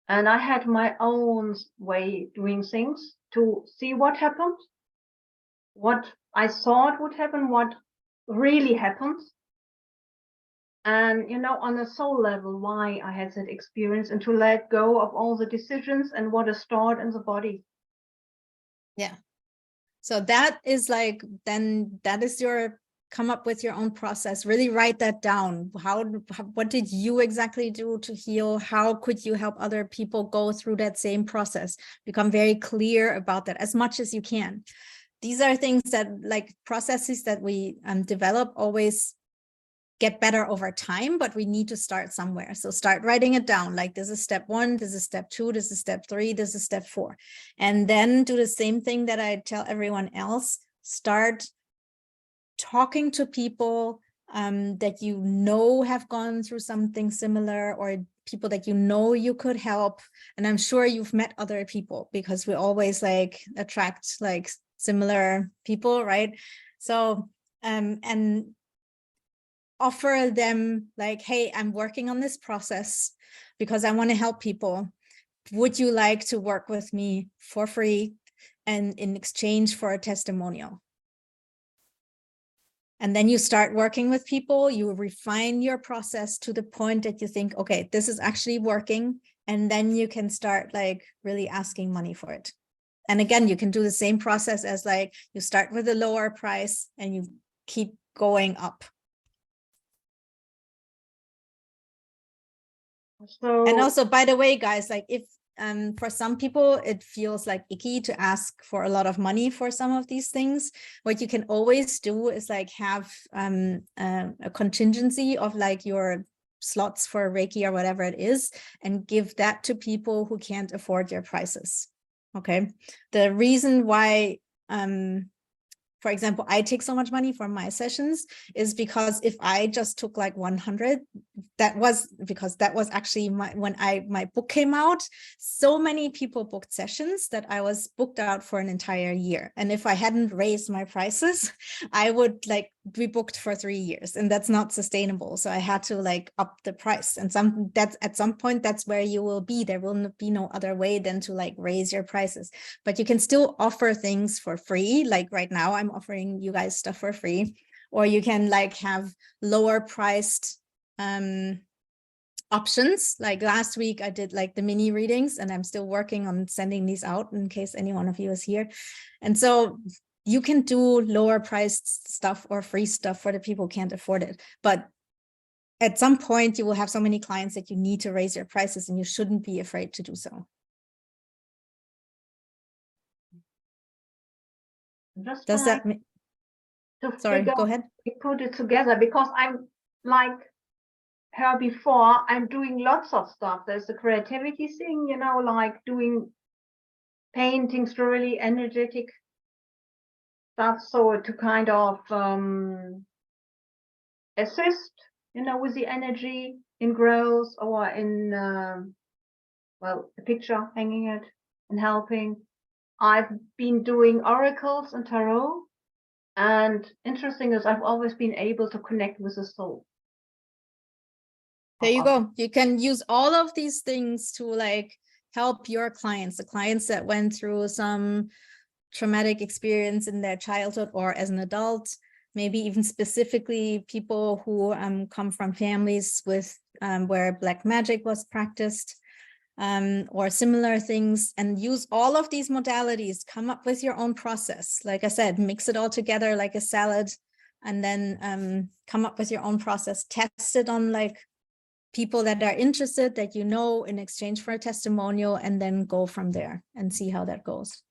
And I had my own way doing things to see what happened, what I thought would happen, what really happened. And, you know, on a soul level, why I had that experience, and to let go of all the decisions and what is stored in the body. Yeah. So that is like, then that is your come up with your own process, really write that down. What did you exactly do to heal? How could you help other people go through that same process? Become very clear about that as much as you can. These are things that, like, processes that we develop always get better over time, but we need to start somewhere. So start writing it down. Like, this is step 1, this is step 2, this is step 3, this is step 4. And then do the same thing that I tell everyone else. Start talking to people that you know have gone through something similar, or people that you know you could help. And I'm sure you've met other people, because we always like attract like similar people, right? So and offer them like, hey, I'm working on this process because I want to help people. Would you like to work with me for free and in exchange for a testimonial? And then you start working with people, you refine your process to the point that you think, okay, this is actually working. And then you can start like really asking money for it. And again, you can do the same process as like, you start with a lower price and you keep going up. So, And also, by the way, guys, like if for some people, it feels like icky to ask for a lot of money for some of these things. What you can always do is like have a contingency of like your slots for Reiki or whatever it is, and give that to people who can't afford your prices. Okay. The reason why, for example, I take so much money for my sessions is because if I just took like 100, that was because that was actually when my book came out, so many people booked sessions that I was booked out for an entire year. And if I hadn't raised my prices, I would like be booked for 3 years, and that's not sustainable. So I had to like up the price, and that's at some point, that's where you will be. There will be no other way than to like raise your prices, but you can still offer things for free. Like right now, I'm offering you guys stuff for free, or you can like have lower priced options. Like last week I did like the mini readings, and I'm still working on sending these out in case any one of you is here. And so you can do lower priced stuff or free stuff for the people who can't afford it. But at some point you will have so many clients that you need to raise your prices, and you shouldn't be afraid to do so. just Does that mean? to Sorry, figure go ahead. put it together, because I'm like her before, I'm doing lots of stuff. There's the creativity thing, you know, like doing paintings, really energetic stuff. So to kind of assist, you know, with the energy in growth, or in, well, the picture, hanging it and helping. I've been doing oracles and tarot. And interesting is I've always been able to connect with the soul. There you go. You can use all of these things to like help your clients, the clients that went through some traumatic experience in their childhood or as an adult, maybe even specifically people who come from families with where Black magic was practiced, or similar things, and use all of these modalities. Come up with your own process. Like I said, mix it all together like a salad, and then come up with your own process. Test it on like people that are interested, that you know, in exchange for a testimonial, and then go from there and see how that goes.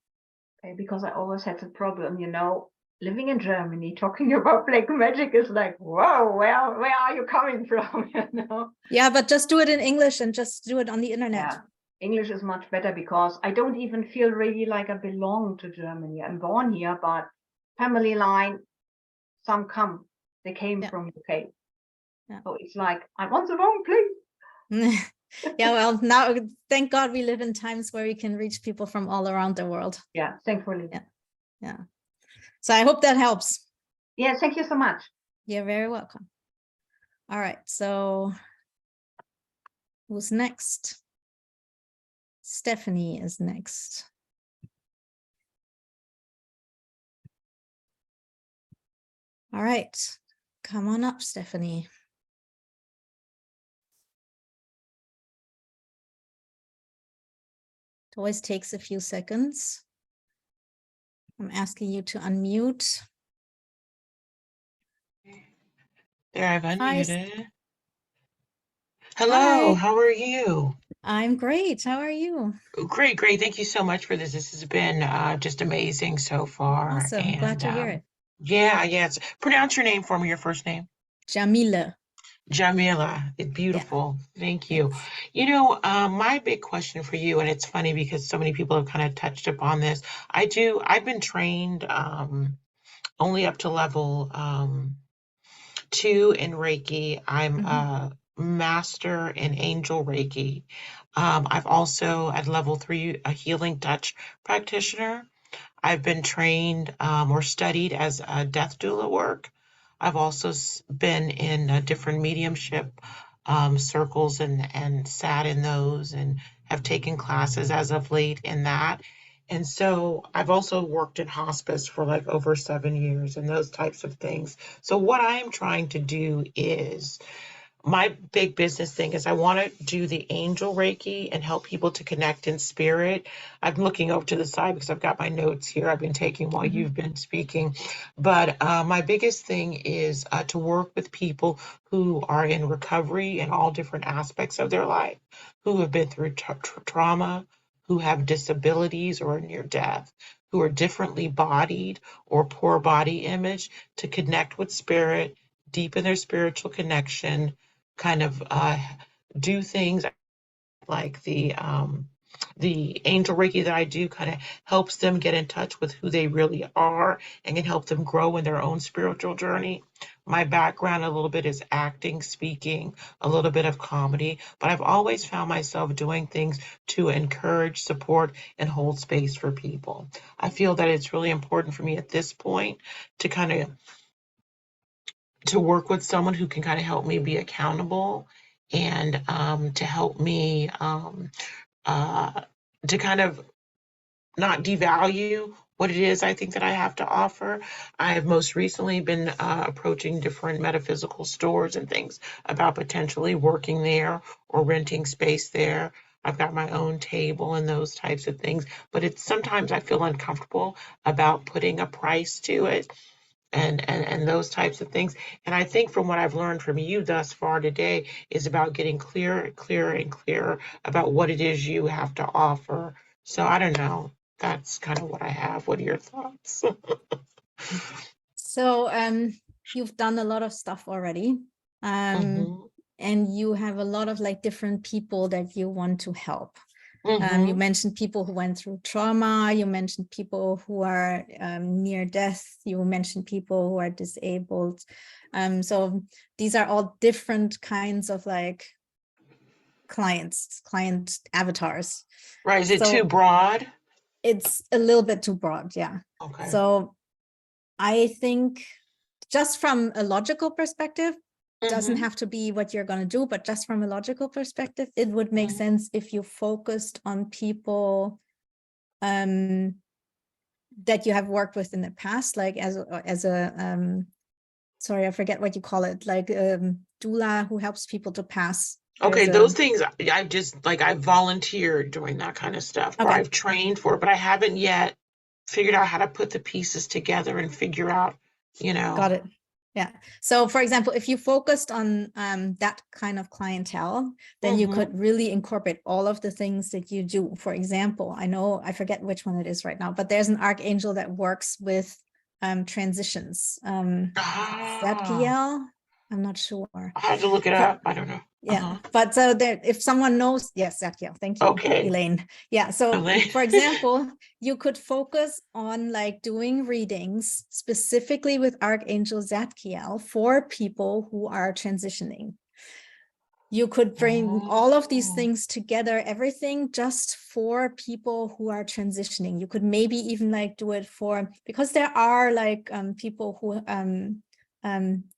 Okay, because I always had the problem, you know, living in Germany, talking about Black magic is like, whoa, where are you coming from? You know? Yeah, but just do it in English and just do it on the internet. Yeah, English is much better, because I don't even feel really like I belong to Germany. I'm born here, but family line, some they came from UK. Yeah. So it's like, I'm on the wrong place. Yeah, well, now thank God we live in times where we can reach people from all around the world. Yeah, thankfully. Yeah. So I hope that helps. Yeah, thank you so much. You're very welcome. All right, so who's next? Stephanie is next. All right, come on up, Stephanie. It always takes a few seconds. I'm asking you to unmute. There, I've Hi, unmuted. Hello, hi. how are you? I'm great. How are you? Great, great. Thank you so much for this. This has been just amazing so far. Awesome. Glad And to hear it. yeah, yes. Pronounce your name for me, your first name. Jamila. Jamila. It's Yeah, beautiful. Thank you. thanks. My big question for you, and it's funny because so many people have kind of touched upon this. I've been trained only up to level 2 in Reiki. I'm Hmm. a master in angel Reiki. I've also at level 3 a healing touch practitioner. I've been trained or studied as a death doula work. I've also been in different mediumship circles and sat in those and have taken classes as of late in that. And so I've also worked in hospice for like over 7 years and those types of things. So what I am trying to do is my big business thing is I want to do the angel Reiki and help people to connect in spirit. I'm looking over to the side because I've got my notes here I've been taking while Hmm. you've been speaking. But my biggest thing is to work with people who are in recovery in all different aspects of their life, who have been through trauma, who have disabilities or near death, who are differently bodied or poor body image, to connect with spirit, deepen their spiritual connection, kind of do things like the angel Reiki that I do kind of helps them get in touch with who they really are and can help them grow in their own spiritual journey. My background a little bit is acting, speaking, a little bit of comedy, but I've always found myself doing things to encourage, support, and hold space for people. I feel that it's really important for me at this point to kind of to work with someone who can kind of help me be accountable and to help me uh, to kind of not devalue what it is I think that I have to offer. I have most recently been approaching different metaphysical stores and things about potentially working there or renting space there. I've got my own table and those types of things, but it's sometimes I feel uncomfortable about putting a price to it and those types of things. And I think from what I've learned from you thus far today is about getting clearer, clearer, and clearer about what it is you have to offer. So I don't know. That's kind of what I have. What are your thoughts? So, you've done a lot of stuff already. Mhm, And you have a lot of like different people that you want to help. You mhm. mentioned people who went through trauma. You mentioned people who are near death. You mentioned people who are disabled. So these are all different kinds of like client avatars. Right. Is it too So broad? it's a little bit too broad. Yeah. Okay. So I think just from a logical perspective, doesn't Mhm, have to be what you're going to do, but just from a logical perspective, it would make mhm. sense if you focused on people that you have worked with in the past, like as a sorry, I forget what you call it, like doula who helps people to pass. Okay, There's those a things I just like I volunteered doing that kind of stuff, or okay, I've trained for it, but I haven't yet figured out how to put the pieces together and figure out, you got know. it. Yeah. So for example, if you focused on that kind of clientele, then you Mhm. could really incorporate all of the things that you do. For example, I know, I forget which one it is right now, but there's an archangel that works with transitions. Ah, Zadkiel, I'm not sure. I had to look it For, up. I don't know. yeah, Uh-huh. but so there, if someone knows, yes, Zadkiel, thank you, Okay. Elaine. Yeah, so Elaine. for example, you could focus on like doing readings specifically with Archangel Zadkiel for people who are transitioning. You could bring all of these Oh, things together, everything just for people who are transitioning. You could maybe even like do it for, because there are like people who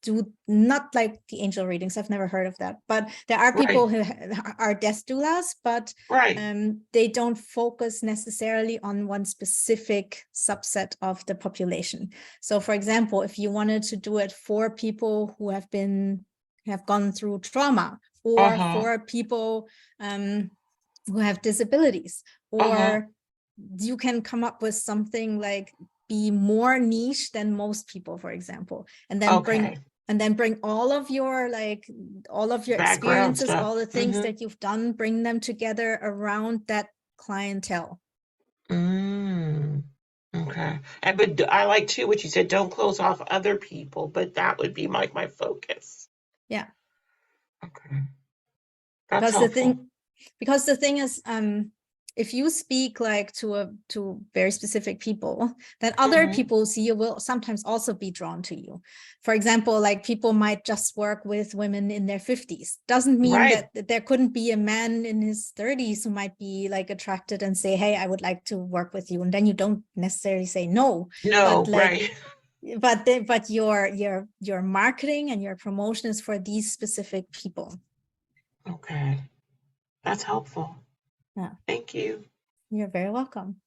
do not like the angel readings. I've never heard of that, but there are right, people who are death doulas, but right. they don't focus necessarily on one specific subset of the population. So for example, if you wanted to do it for people who have gone through trauma, or Uh-huh. for people who have disabilities, Uh-huh. or you can come up with something like be more niche than most people, for example, and then bring Okay. and then bring all of your Background experiences, stuff. all the things Mhm. that you've done, bring them together around that clientele. Mm, okay. And but I like too what you said, don't close off other people, but that would be my focus. Yeah. Okay. That's Because helpful. the thing is, if you speak like to very specific people, then other Mhm. people see you will sometimes also be drawn to you. For example, like people might just work with women in their 50s. Doesn't mean Right. that there couldn't be a man in his 30s who might be like attracted and say, hey, I would like to work with you. And then you don't necessarily say no, No, but like, right. but your marketing and your promotion is for these specific people. Okay. That's helpful. Yeah. Thank you. You're very welcome.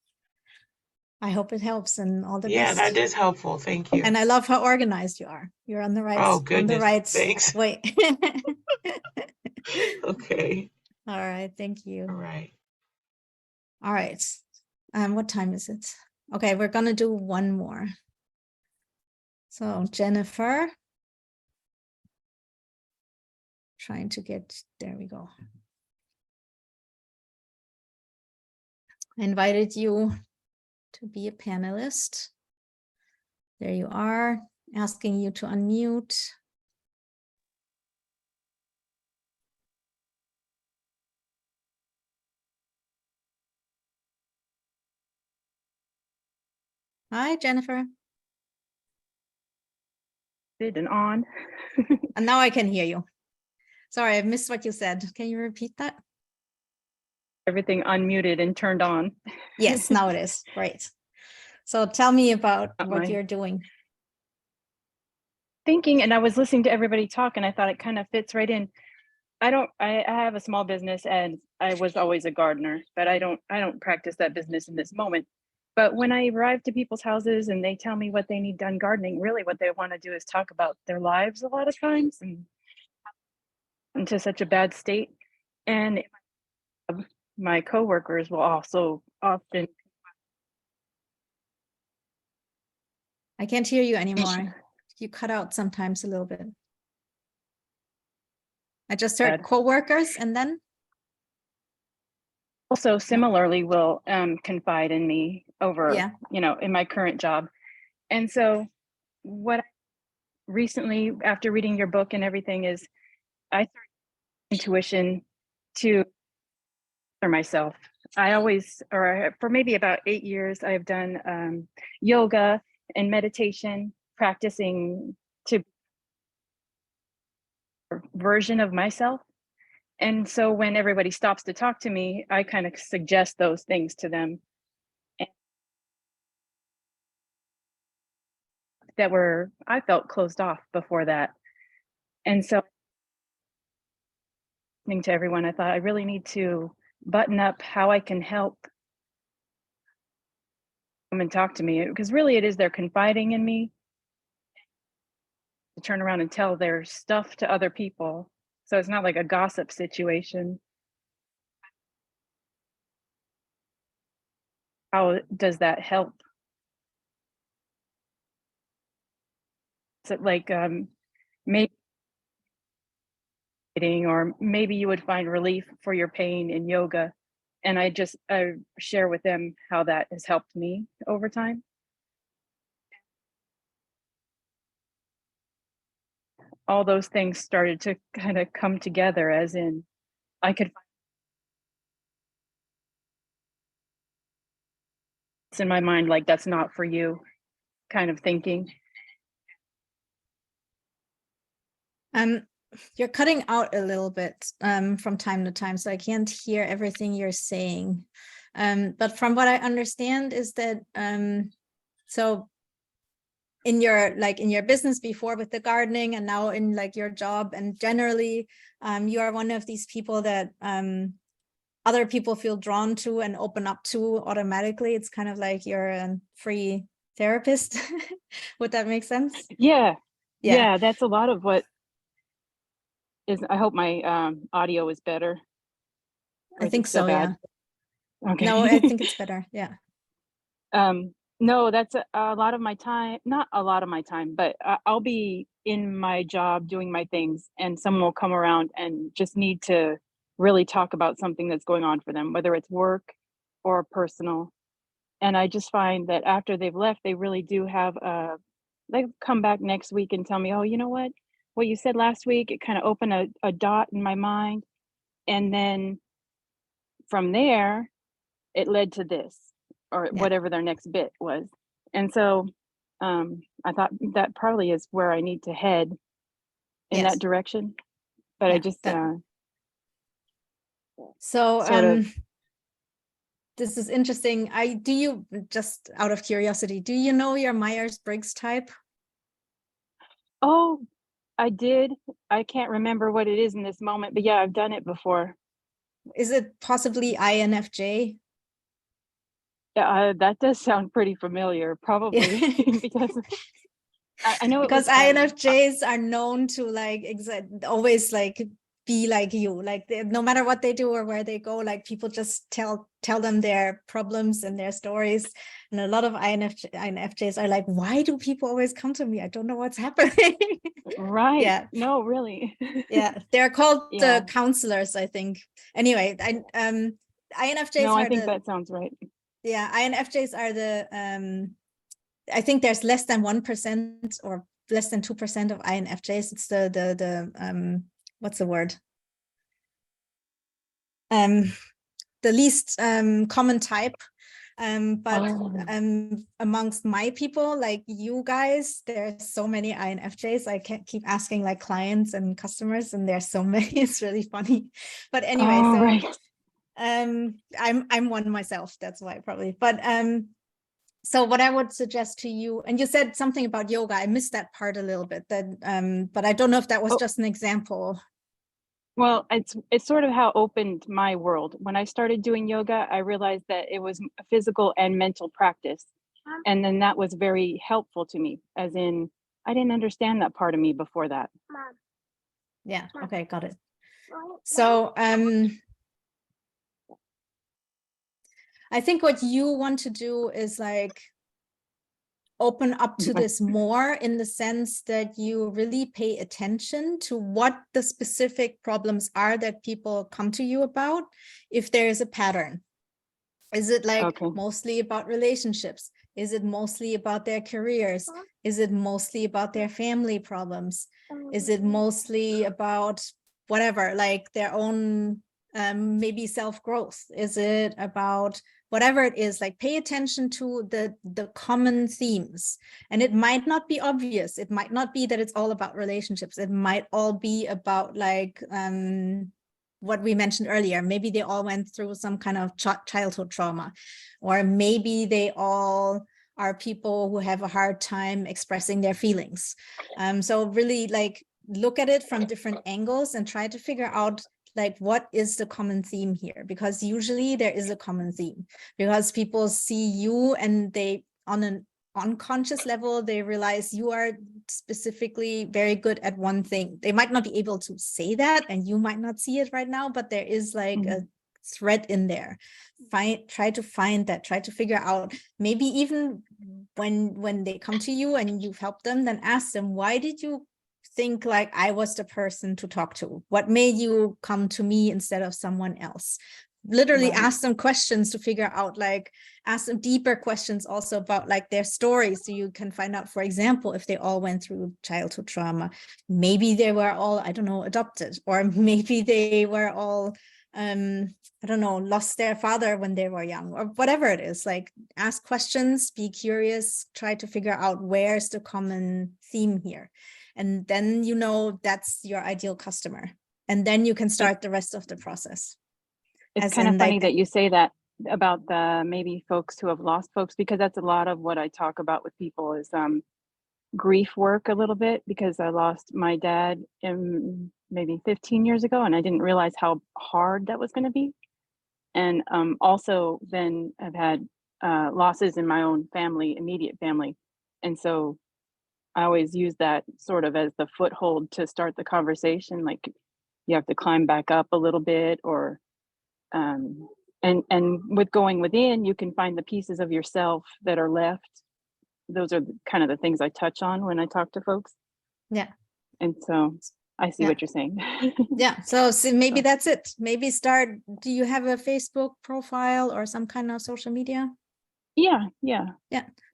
I hope it helps, and all the Yeah, that best. is helpful. Thank you. And I love how organized you are. You're on the right Oh, goodness. Thanks. way. Okay. All right, thank All you. right. All right. What time is it? Okay, we're gonna do one more. So Jennifer. Trying to get, there we go. I invited you to be a panelist. There you are, asking you to unmute. Hi, Jennifer. And on. And now I can hear you. Sorry, I missed what you said. Can you repeat that? Everything unmuted and turned on. Yes, now it is. Great. So tell me about Not what my you're doing. thinking, and I was listening to everybody talk, and I thought it kind of fits right in. I have a small business, and I was always a gardener, but I don't practice that business in this moment. But when I arrive to people's houses and they tell me what they need done gardening, really what they want to do is talk about their lives a lot of times and into such a bad state. And my coworkers will also often I can't hear you anymore. You cut out sometimes a little bit. I just heard Bad. coworkers and then? also similarly will confide in me over, Yeah. in my current job. And so what I recently, after reading your book and everything, is I started intuition to for myself. I always, or for maybe about 8 years, I've done yoga and meditation, practicing to version of myself. And so when everybody stops to talk to me, I kind of suggest those things to them that I felt closed off before that. And so listening to everyone, I thought I really need to button up how I can help come and talk to me, because really it is they're confiding in me to turn around and tell their stuff to other people. So it's not like a gossip situation. How does that help? Is it like maybe, or maybe you would find relief for your pain in yoga, and I share with them how that has helped me over time. All those things started to kind of come together, as in I could find it's in my mind like that's not for you kind of thinking. You're cutting out a little bit from time to time, so I can't hear everything you're saying. But from what I understand is that so in your business before with the gardening and now in like your job and generally you are one of these people that other people feel drawn to and open up to automatically. It's kind of like you're a free therapist. Would that make sense? Yeah, that's a lot of what is. I hope my audio is better. I think so, yeah. Okay. No, I think it's better. Yeah. No, that's a lot of my time, not a lot of my time, but I'll be in my job doing my things and someone will come around and just need to really talk about something that's going on for them, whether it's work or personal. And I just find that after they've left, they really do have they come back next week and tell me, oh, you know what you said last week, it kind of opened a dot in my mind. And then from there, it led to this or Yeah. whatever their next bit was. And so I thought that probably is where I need to head in Yes. that direction. But Yeah, I just So sort of this is interesting. Do you, just out of curiosity, do you know your Myers-Briggs type? oh, I did. I can't remember what it is in this moment, but yeah, I've done it before. Is it possibly INFJ? Yeah, that does sound pretty familiar, probably because I know it Because was INFJs are known to like always like be like you, like no matter what they do or where they go, like people just tell them their problems and their stories. And a lot of INFJs are like, why do people always come to me? I don't know what's happening. right. Yeah. No, really. Yeah, they're called Yeah. counselors, I think. Anyway, INFJs No, I are think that sounds right. yeah, INFJs are the I think there's less than 1% or less than 2% of INFJs. It's the what's the word? The least common type. But amongst my people, like you guys, there's so many INFJs. I can't keep asking like clients and customers, and there's so many. It's really funny. But anyway, Oh, so right. I'm one myself. That's why probably. But so what I would suggest to you, and you said something about yoga. I missed that part a little bit. That but I don't know if that was Oh. just an example. Well, it's sort of how it opened my world. When I started doing yoga, I realized that it was a physical and mental practice. And then that was very helpful to me, as in I didn't understand that part of me before that. Yeah, okay, got it. So I think what you want to do is like open up to this more, in the sense that you really pay attention to what the specific problems are that people come to you about. If there is a pattern, is it like Okay. mostly about relationships? Is it mostly about their careers? Is it mostly about their family problems? Is it mostly about whatever, like their own maybe self-growth? Is it about whatever it is? Like pay attention to the common themes. And it might not be obvious. It might not be that it's all about relationships. It might all be about like what we mentioned earlier. Maybe they all went through some kind of childhood trauma, or maybe they all are people who have a hard time expressing their feelings. So really like look at it from different angles and try to figure out like what is the common theme here, because usually there is a common theme, because people see you and they, on an unconscious level, they realize you are specifically very good at one thing. They might not be able to say that, and you might not see it right now, but there is like a thread in there. Try to find that, try to figure out, maybe even when they come to you and you've helped them, then ask them, why did you think like I was the person to talk to? What made you come to me instead of someone else? Literally Right. ask them questions to figure out, like ask them deeper questions also about like their stories, so you can find out, for example, if they all went through childhood trauma. Maybe they were all, I don't know, adopted, or maybe they were all I don't know, lost their father when they were young, or whatever it is. Like ask questions, be curious, try to figure out where's the common theme here. And then you know that's your ideal customer. And then you can start the rest of the process. It's As kind of in, funny like, that you say that about the maybe folks who have lost folks, because that's a lot of what I talk about with people is grief work a little bit, because I lost my dad maybe 15 years ago, and I didn't realize how hard that was going to be. And also then I've had losses in my own family, immediate family. And so I always use that sort of as the foothold to start the conversation. Like you have to climb back up a little bit, or and with going within, you can find the pieces of yourself that are left. Those are kind of the things I touch on when I talk to folks. Yeah. And so I see Yeah. what you're saying. Yeah. So maybe So- that's it. Maybe start. Do you have a Facebook profile or some kind of social media? Yeah.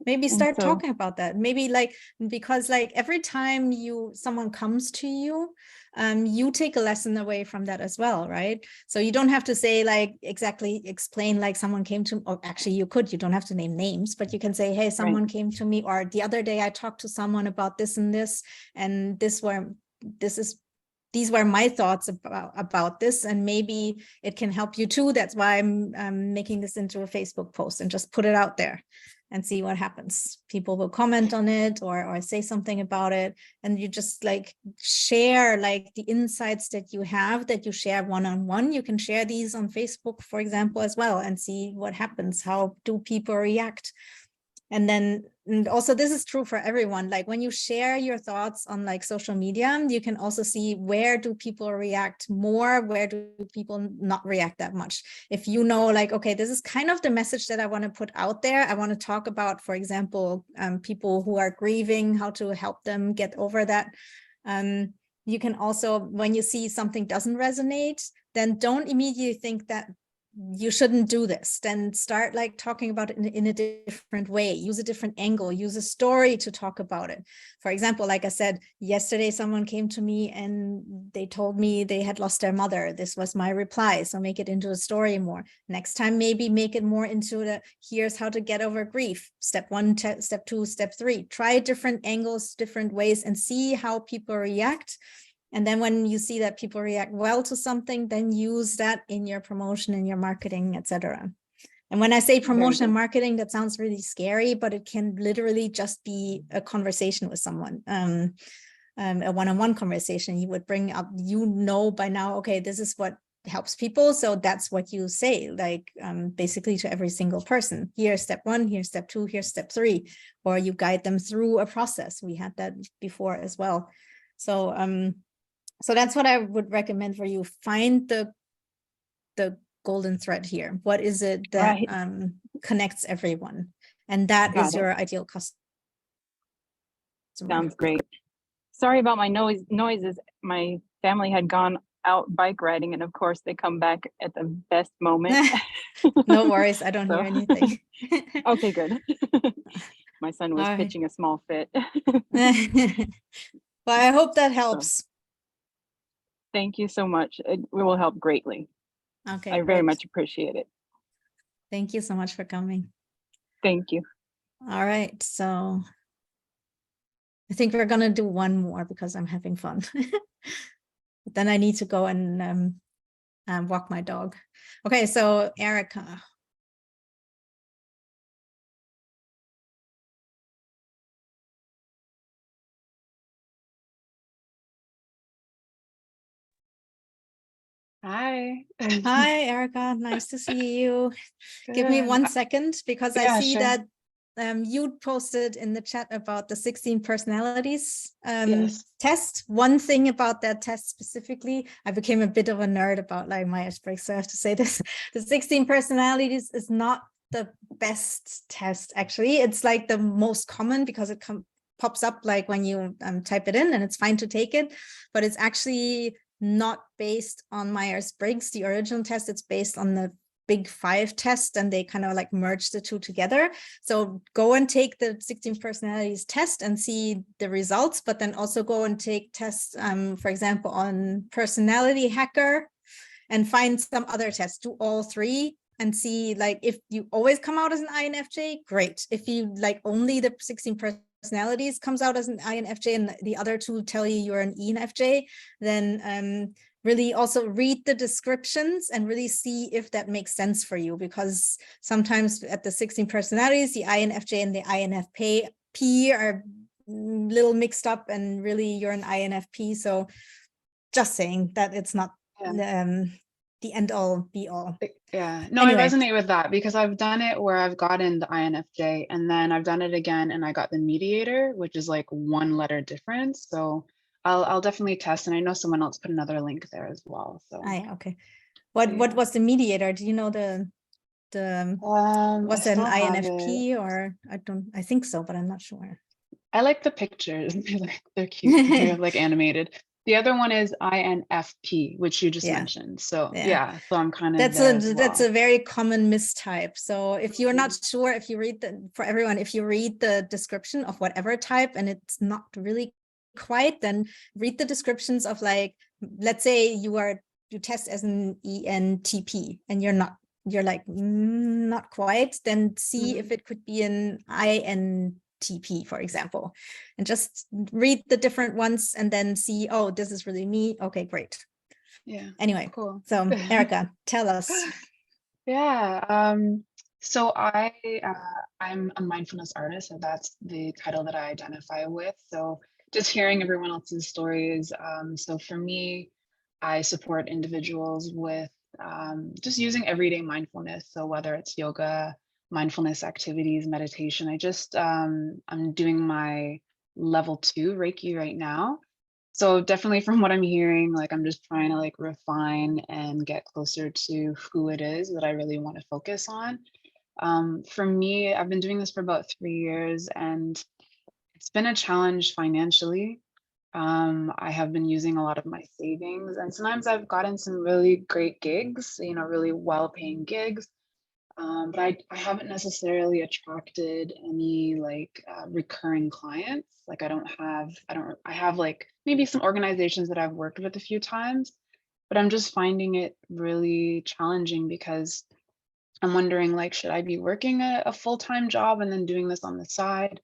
Maybe And start so- talking about that. Maybe like, because like every time someone comes to you, you take a lesson away from that as well, right? So you don't have to say like exactly explain like someone came to, or actually you don't have to name names, but you can say, hey, someone came to me, or the other day I talked to someone about this and this, and these were my thoughts about this, and maybe it can help you too. That's why I'm making this into a Facebook post, and just put it out there and see what happens. People will comment on it or say something about it, and you just like share like the insights that you have, that you share one-on-one. You can share these on Facebook, for example, as well, and see what happens. How do people react? And then, and also this is true for everyone. Like when you share your thoughts on like social media, you can also see where do people react more, where do people not react that much. If you know, like, okay, this is kind of the message that I want to put out there. I want to talk about, for example, people who are grieving, how to help them get over that. You can also, when you see something doesn't resonate, then don't immediately think that you shouldn't do this. Then start like talking about it in a different way. Use a different angle, use a story to talk about it. For example, like I said, yesterday someone came to me and they told me they had lost their mother. This was my reply. So make it into a story more. Next time, maybe make it more into the, here's how to get over grief. Step 1, step 2, step 3. Try different angles, different ways, and see how people react. And then when you see that people react well to something, then use that in your promotion, in your marketing, etc. And when I say promotion and marketing, that sounds really scary, but it can literally just be a conversation with someone, a one-on-one conversation. You would bring up, by now, okay, this is what helps people. So that's what you say, like basically to every single person. Here's step 1, here's step 2, here's step 3, or you guide them through a process. We had that before as well. So that's what I would recommend for you. Find the golden thread here. What is it that connects everyone? And that is your ideal customer. Sounds great. Sorry about my noises. My family had gone out bike riding, and of course they come back at the best moment. No worries, I don't hear anything. Okay, good. My son was pitching a small fit. Well, I hope that helps. Thank you so much. It will help greatly. Okay, I very much appreciate it. Thank you so much for coming. Thank you. All right, so I think we're gonna do one more because I'm having fun. But then I need to go and walk my dog. Okay, so Erica. Hi. Hi, Erica. Nice to see you. Give me 1 second because I see that you posted in the chat about the 16 personalities test. One thing about that test specifically, I became a bit of a nerd about like Myers-Briggs, so I have to say this. The 16 personalities is not the best test, actually. It's like the most common because it pops up like when you type it in, and it's fine to take it, but it's actually not based on Myers-Briggs, the original test. It's based on the Big 5 test, and they kind of like merge the two together. So go and take the 16 personalities test and see the results, but then also go and take tests, for example, on personality hacker, and find some other tests. Do all 3 and see, like, if you always come out as an INFJ, great. If you like only the 16 personalities comes out as an INFJ and the other 2 tell you you're an ENFJ, then really also read the descriptions and really see if that makes sense for you, because sometimes at the 16 personalities, the INFJ and the INFP are a little mixed up, and really you're an INFP. So just saying that it's not the end all be all. Yeah, no, Anyway. I resonate with that because I've done it where I've gotten the INFJ and then I've done it again and I got the mediator, which is like 1 letter difference. So I'll definitely test, and I know someone else put another link there as well. So yeah, okay. What was the mediator? Do you know the The I was it an still have it. INFP or I think so, but I'm not sure. I like the pictures. They're cute. They're like animated. The other one is INFP, which you just Yeah. mentioned. So Yeah. yeah, so I'm kind of That's there a as that's well. a very common mistype. So if you're not sure, if you read for everyone, if you read the description of whatever type and it's not really quite, then read the descriptions of, like, let's say you test as an ENTP and you're like not quite, then see if it could be an INTP, for example, and just read the different ones and then see, oh, this is really me. Okay, great. Yeah. Anyway, Cool. so Erica, tell us. Yeah. So I'm a mindfulness artist, so that's the title that I identify with. So just hearing everyone else's stories. So for me, I support individuals with just using everyday mindfulness. So whether it's yoga, mindfulness activities, meditation, I'm doing my level 2 Reiki right now. So definitely from what I'm hearing, like I'm just trying to like refine and get closer to who it is that I really want to focus on. For me, I've been doing this for about 3 years and it's been a challenge financially. I have been using a lot of my savings and sometimes I've gotten some really great gigs, really well-paying gigs. But I haven't necessarily attracted any like recurring clients. Like I have like maybe some organizations that I've worked with a few times, but I'm just finding it really challenging because I'm wondering, like, should I be working a full-time job and then doing this on the side?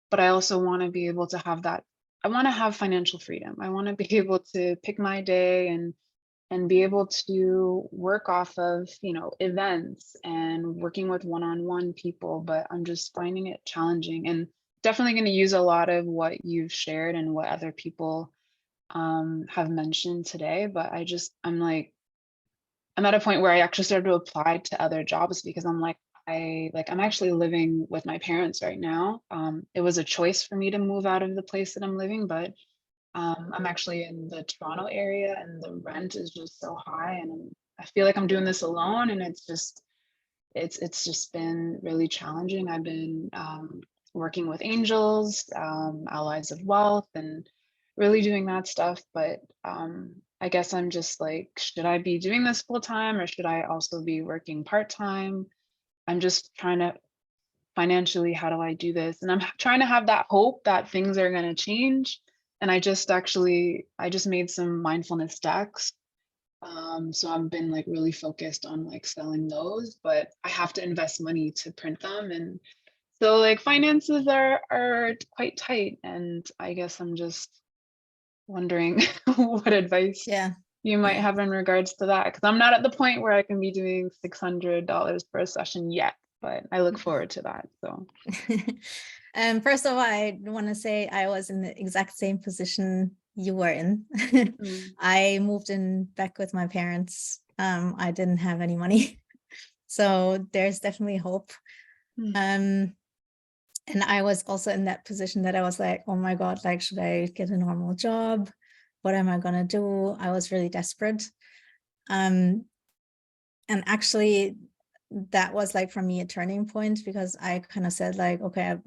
But I also want to be able to have that. I want to have financial freedom. I want to be able to pick my day and be able to work off of events and working with one-on-one people, but I'm just finding it challenging and definitely going to use a lot of what you've shared and what other people have mentioned today. But I'm at a point where I actually started to apply to other jobs because I'm actually living with my parents right now. It was a choice for me to move out of the place that I'm living, but I'm actually in the Toronto area and the rent is just so high and I feel like I'm doing this alone and it's just been really challenging. I've been working with angels, allies of wealth and really doing that stuff. But I guess I'm just like, should I be doing this full time or should I also be working part time? I'm just trying to financially, how do I do this? And I'm trying to have that hope that things are going to change. And I just made some mindfulness decks. So I've been like really focused on like selling those, but I have to invest money to print them. And so like finances are quite tight. And I guess I'm just wondering what advice you might have in regards to that. Cause I'm not at the point where I can be doing $600 per a session yet, but I look forward to that. So first of all, I want to say I was in the exact same position you were in. I moved in back with my parents. I didn't have any money. So there's definitely hope. And I was also in that position that I was like, oh my God, like, should I get a normal job? What am I going to do? I was really desperate. And actually, that was like for me a turning point because I kind of said like, okay,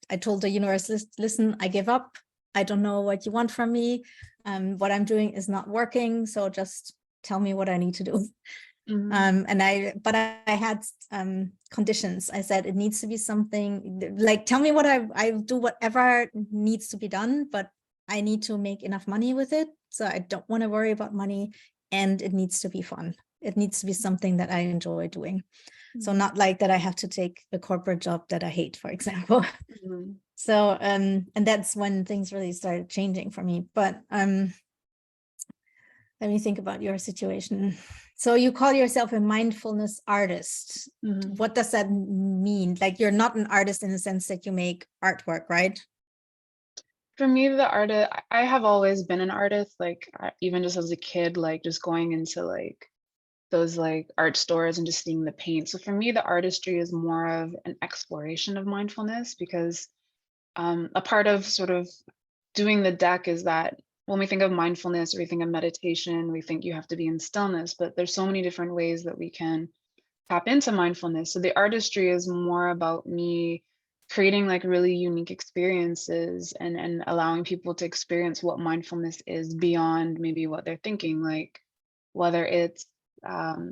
I told the universe, listen, I give up. I don't know what you want from me. What I'm doing is not working. So just tell me what I need to do. But I had conditions. I said it needs to be something like, tell me what I'll do whatever needs to be done, but I need to make enough money with it. So I don't want to worry about money and it needs to be fun. It needs to be something that I enjoy doing. So not like that I have to take a corporate job that I hate, for example. So, and that's when things really started changing for me. But let me think about your situation. So you call yourself a mindfulness artist. What does that mean? Like you're not an artist in the sense that you make artwork, right? For me, I have always been an artist. Like even just as a kid, like just going into like those like art stores and just seeing the paint. So for me, the artistry is more of an exploration of mindfulness because a part of sort of doing the deck is that when we think of mindfulness or we think of meditation, we think you have to be in stillness, but there's so many different ways that we can tap into mindfulness. So the artistry is more about me creating like really unique experiences and allowing people to experience what mindfulness is beyond maybe what they're thinking. Like whether it's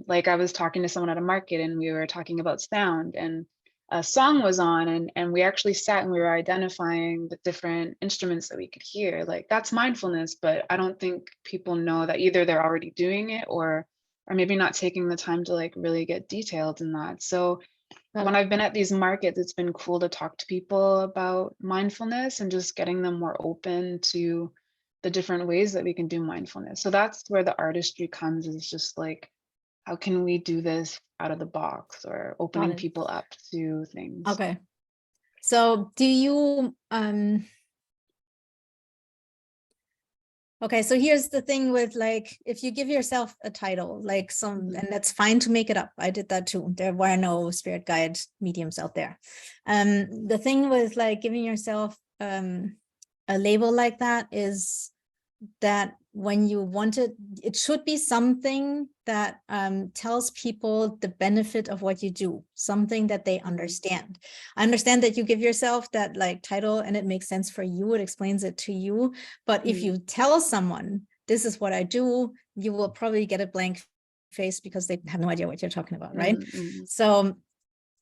like I was talking to someone at a market and we were talking about sound, and a song was on, and we actually sat and we were identifying the different instruments that we could hear. Like that's mindfulness, but I don't think people know that either they're already doing it or maybe not taking the time to like really get detailed in that. So when I've been at these markets, it's been cool to talk to people about mindfulness and just getting them more open to the different ways that we can do mindfulness. So that's where the artistry comes, is just like, how can we do this out of the box, or opening it. people up to things. Okay. So do you, okay, so here's the thing with like, if you give yourself a title, like and that's fine to make it up. I did that too. There were no spirit guide mediums out there. The thing with like giving yourself a label like that is that when you want it, it should be something that tells people the benefit of what you do, something that they understand. I understand that you give yourself that like title and it makes sense for you, it explains it to you. But if you tell someone, this is what I do, you will probably get a blank face because they have no idea what you're talking about, right? So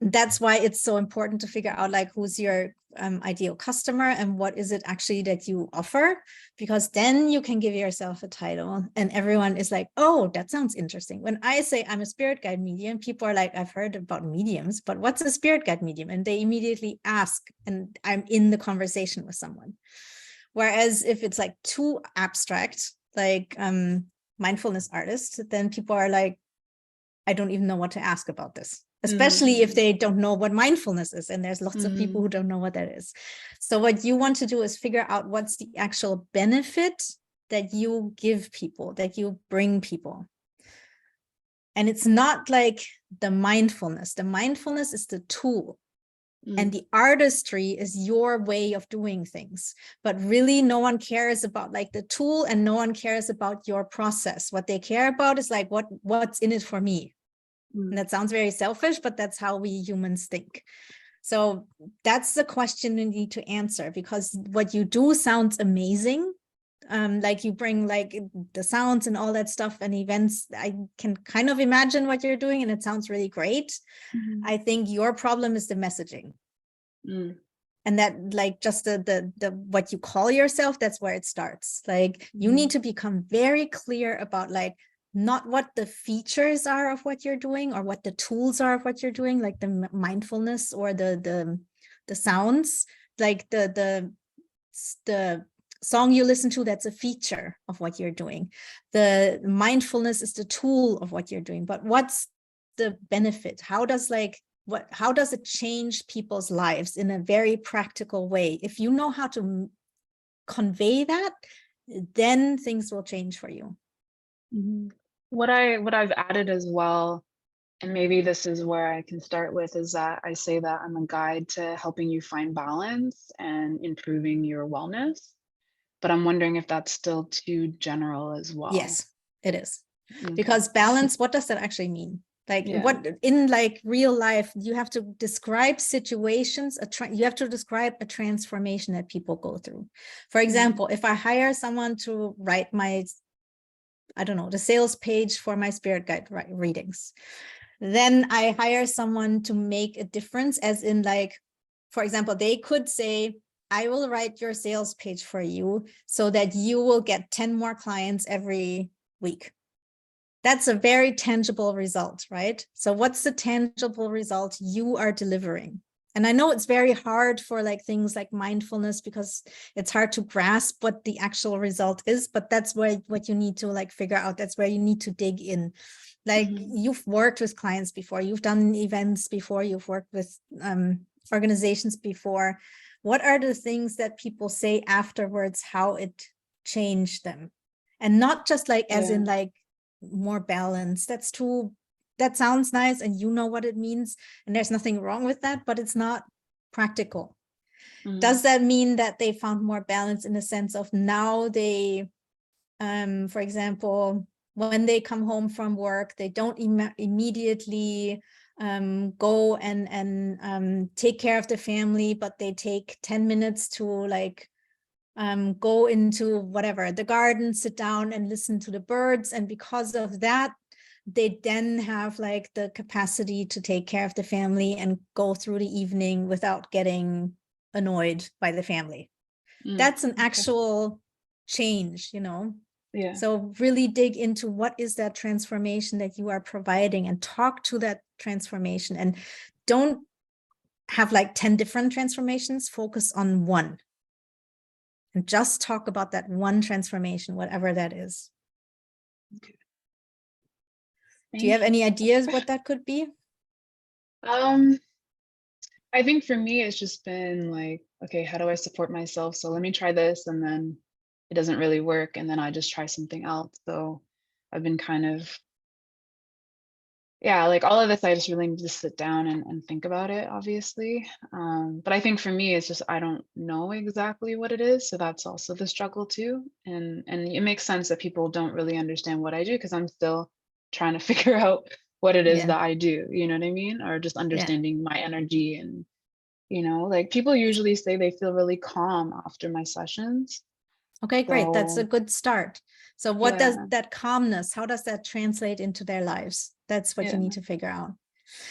that's why it's so important to figure out like who's your ideal customer and what is it actually that you offer, because then you can give yourself a title and everyone is like, oh, that sounds interesting. When I say I'm a spirit guide medium, people are like, I've heard about mediums, but what's a spirit guide medium? And they immediately ask, and I'm in the conversation with someone. Whereas if it's like too abstract, like mindfulness artist, then people are like, I don't even know what to ask about this. Especially if they don't know what mindfulness is. And there's lots of people who don't know what that is. So what you want to do is figure out what's the actual benefit that you give people, that you bring people. And it's not like the mindfulness. The mindfulness is the tool. And the artistry is your way of doing things. But really, no one cares about like the tool, and no one cares about your process. What they care about is like, what's in it for me? And that sounds very selfish, but that's how we humans think. So that's the question you need to answer, because what you do sounds amazing. Like you bring like the sounds and all that stuff and events. I can kind of imagine what you're doing and it sounds really great. I think your problem is the messaging. And that like just the what you call yourself, that's where it starts. Like you need to become very clear about like, not what the features are of what you're doing or what the tools are of what you're doing, like the mindfulness or the sounds, like the song you listen to, that's a feature of what you're doing. The mindfulness is the tool of what you're doing, but what's the benefit? How does it change people's lives in a very practical way? If you know how to convey that, then things will change for you. What I've added as well, and maybe this is where I can start with, is that I say that I'm a guide to helping you find balance and improving your wellness. But I'm wondering if that's still too general as well. Yes, it is. Because balance, what does that actually mean? Like what in like real life, you have to describe situations, you have to describe a transformation that people go through. For example, if I hire someone to write my, I don't know, the sales page for my spirit guide readings, then I hire someone to make a difference, as in like, for example, they could say, I will write your sales page for you so that you will get 10 more clients every week. That's a very tangible result, right? So what's the tangible result you are delivering? And I know it's very hard for like things like mindfulness, because it's hard to grasp what the actual result is, but that's where what you need to like figure out. That's where you need to dig in. Like you've worked with clients before, you've done events before, you've worked with organizations before. What are the things that people say afterwards, how it changed them? And not just like, as in like more balance. That sounds nice and you know what it means and there's nothing wrong with that, but it's not practical. Does that mean that they found more balance in the sense of now they, for example, when they come home from work, they don't immediately go and take care of the family, but they take 10 minutes to like go into whatever, the garden, sit down and listen to the birds. And because of that, they then have like the capacity to take care of the family and go through the evening without getting annoyed by the family. That's an actual change, you know? Yeah. So really dig into what is that transformation that you are providing and talk to that transformation, and don't have like 10 different transformations, focus on one and just talk about that one transformation, whatever that is. Okay. Do you have any ideas what that could be? I think for me, it's just been like, okay, how do I support myself? So let me try this, and then it doesn't really work, and then I just try something else. So I've been kind of, yeah, like all of this, I just really need to sit down and think about it, obviously. But I think for me, it's just I don't know exactly what it is. So that's also the struggle too. And it makes sense that people don't really understand what I do, because I'm still trying to figure out what it is Yeah. that I do, you know what I mean? Or just understanding my energy. And, you know, like people usually say they feel really calm after my sessions. Okay, great. That's a So, good start. So what does yeah, that calmness, how does that translate into their lives? That's what you yeah, need to figure out.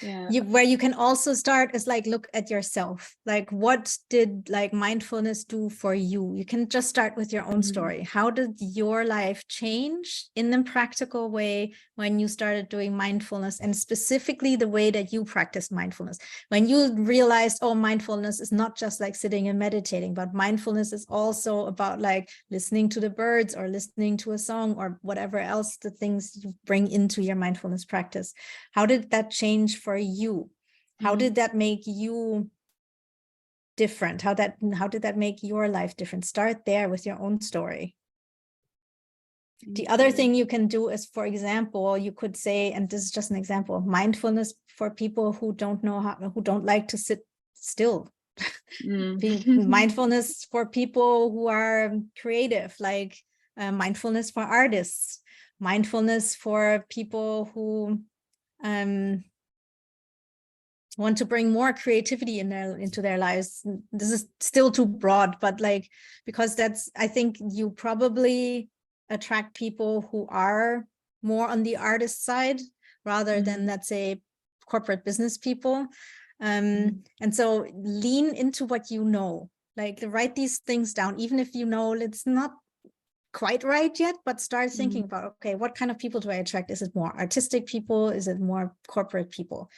yeah. Where you can also start is like, look at yourself. Like, what did like mindfulness do for you? You can just start with your own Mhm. story. How did your life change in a practical way when you started doing mindfulness, and specifically the way that you practice mindfulness? When you realized, oh, mindfulness is not just like sitting and meditating, but mindfulness is also about like listening to the birds or listening to a song or whatever else the things you bring into your mindfulness practice. How did that change for you? How did that make you different? How did that make your life different? Start there with your own story. The other thing you can do is, for example, you could say, and this is just an example of mindfulness for people who don't know how, who don't like to sit still. Mindfulness for people who are creative, like mindfulness for artists, mindfulness for people who want to bring more creativity into their lives. This is still too broad, but like, because that's, I think you probably attract people who are more on the artist side rather than, let's say, corporate business people. And so lean into what you know, like write these things down, even if you know it's not quite right yet, but start thinking about, okay, what kind of people do I attract? Is it more artistic people? Is it more corporate people?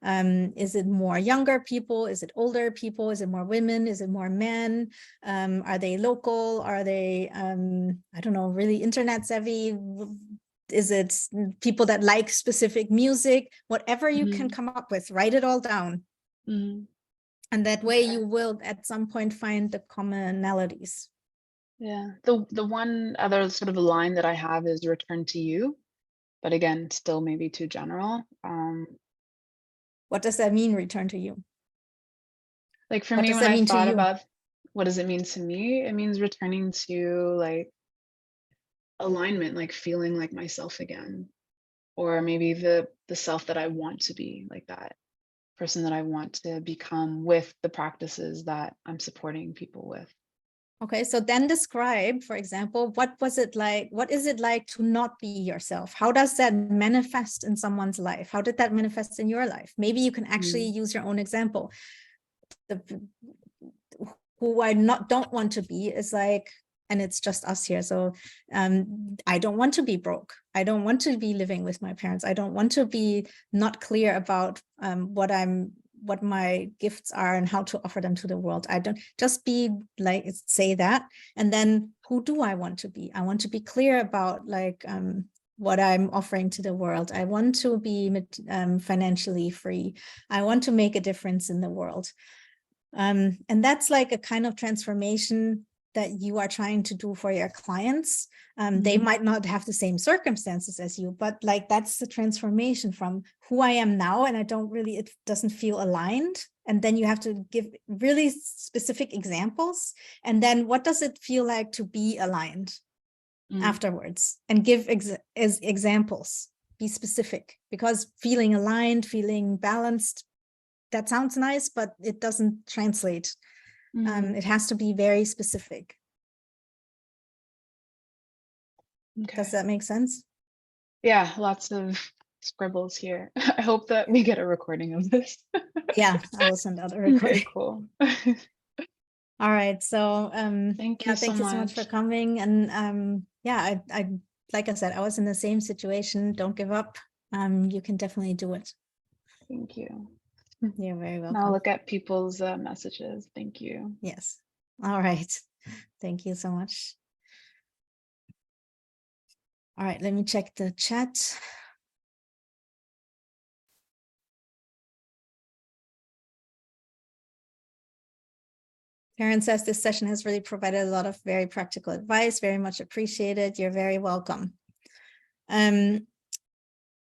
Is it more younger people? Is it older people? Is it more women? Is it more men? Are they local? Are they, I don't know, really internet savvy? Is it people that like specific music? Whatever you can come up with, write it all down. And that way you will at some point find the commonalities. Yeah, the one other sort of line that I have is return to you, but again, still maybe too general. What does that mean, return to you? Like for What me, does when that I mean to thought you? about what does it mean to me, it means returning to like alignment, like feeling like myself again, or maybe the self that I want to be, like that person that I want to become with the practices that I'm supporting people with. Okay, so then describe, for example, what was it like? What is it like to not be yourself? How does that manifest in someone's life? How did that manifest in your life? Maybe you can actually use your own example. Who I don't want to be is like, and it's just us here. So I don't want to be broke. I don't want to be living with my parents. I don't want to be not clear about what my gifts are and how to offer them to the world. I don't just be like, say that. And then who do I want to be? I want to be clear about like what I'm offering to the world. I want to be financially free. I want to make a difference in the world. And that's like a kind of transformation that you are trying to do for your clients. They might not have the same circumstances as you, but like that's the transformation from who I am now, and it doesn't feel aligned. And then you have to give really specific examples. And then what does it feel like to be aligned? afterwards, and give as examples. Be specific, because feeling aligned, feeling balanced, that sounds nice, but it doesn't translate. It has to be very specific. Okay. Does that make sense? Yeah, lots of scribbles here. I hope that we get a recording of this. Yeah, I will send out a Very recording. cool. All right. So Thank yeah, you thank so you so much for much. coming. And yeah, I like I said, I was in the same situation. Don't give up. You can definitely do it. Thank you. You're very Now welcome. look at people's messages. Thank you. Yes. All right. Thank you so much. All right, let me check the chat. Karen says this session has really provided a lot of very practical advice. Very much appreciated. You're very welcome.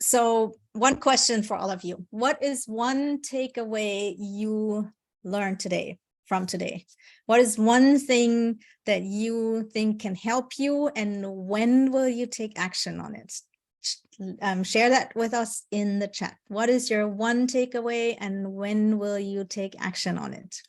So one question for all of you. What is one takeaway you learned today from today? What is one thing that you think can help you, and when will you take action on it? Share that with us in the chat. What is your one takeaway, and when will you take action on it?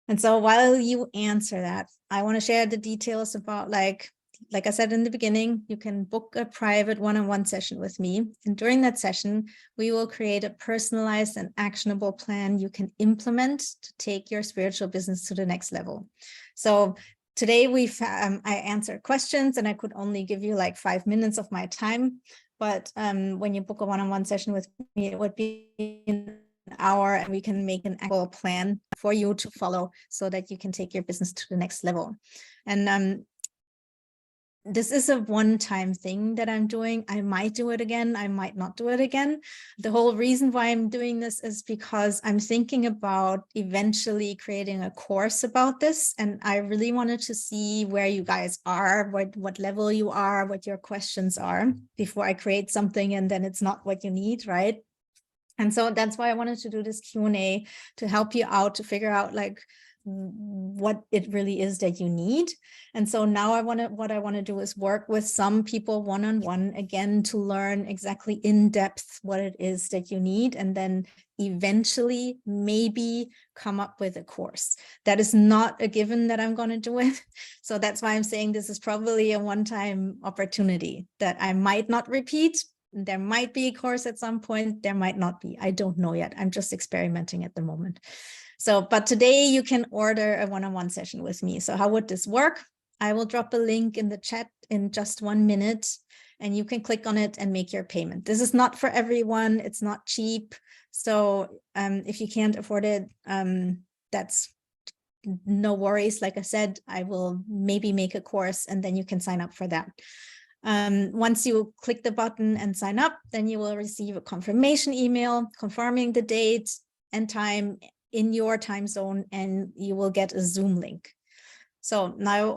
And so while you answer that, I want to share the details about, like I said in the beginning, you can book a private one-on-one session with me. And during that session, we will create a personalized and actionable plan you can implement to take your spiritual business to the next level. So today I answered questions, and I could only give you like 5 minutes of my time. But when you book a one-on-one session with me, it would be an hour, and we can make an actual plan for you to follow so that you can take your business to the next level. And this is a one-time thing that I'm doing. I might do it again. I might not do it again. The whole reason why I'm doing this is because I'm thinking about eventually creating a course about this. And I really wanted to see where you guys are, what level you are, what your questions are before I create something and then it's not what you need, right? And so that's why I wanted to do this Q&A, to help you out, to figure out like what it really is that you need. And so now what I want to do is work with some people one-on-one again to learn exactly in depth what it is that you need, and then eventually maybe come up with a course. That is not a given that I'm going to do it. So that's why I'm saying this is probably a one-time opportunity that I might not repeat. There might be a course at some point, there might not be. I don't know yet. I'm just experimenting at the moment. So, but today you can order a one-on-one session with me. So how would this work? I will drop a link in the chat in just 1 minute, and you can click on it and make your payment. This is not for everyone. It's not cheap. So if you can't afford it, that's no worries. Like I said, I will maybe make a course and then you can sign up for that. Once you click the button and sign up, then you will receive a confirmation email confirming the date and time in your time zone, and you will get a Zoom link. So now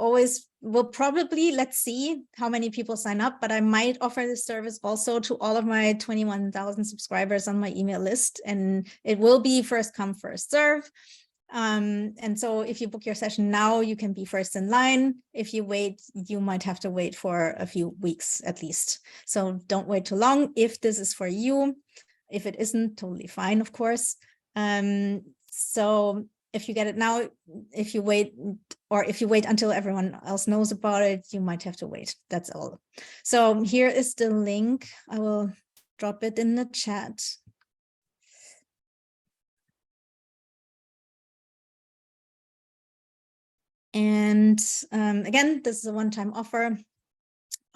we'll probably, let's see how many people sign up, but I might offer this service also to all of my 21,000 subscribers on my email list, and it will be first come, first serve. And so if you book your session now, you can be first in line. If you wait, you might have to wait for a few weeks at least. So don't wait too long if this is for you. If it isn't, totally fine, of course. So if you get it now, if you wait, or if you wait until everyone else knows about it, you might have to wait. That's all. So here is the link. I will drop it in the chat. And again, this is a one-time offer.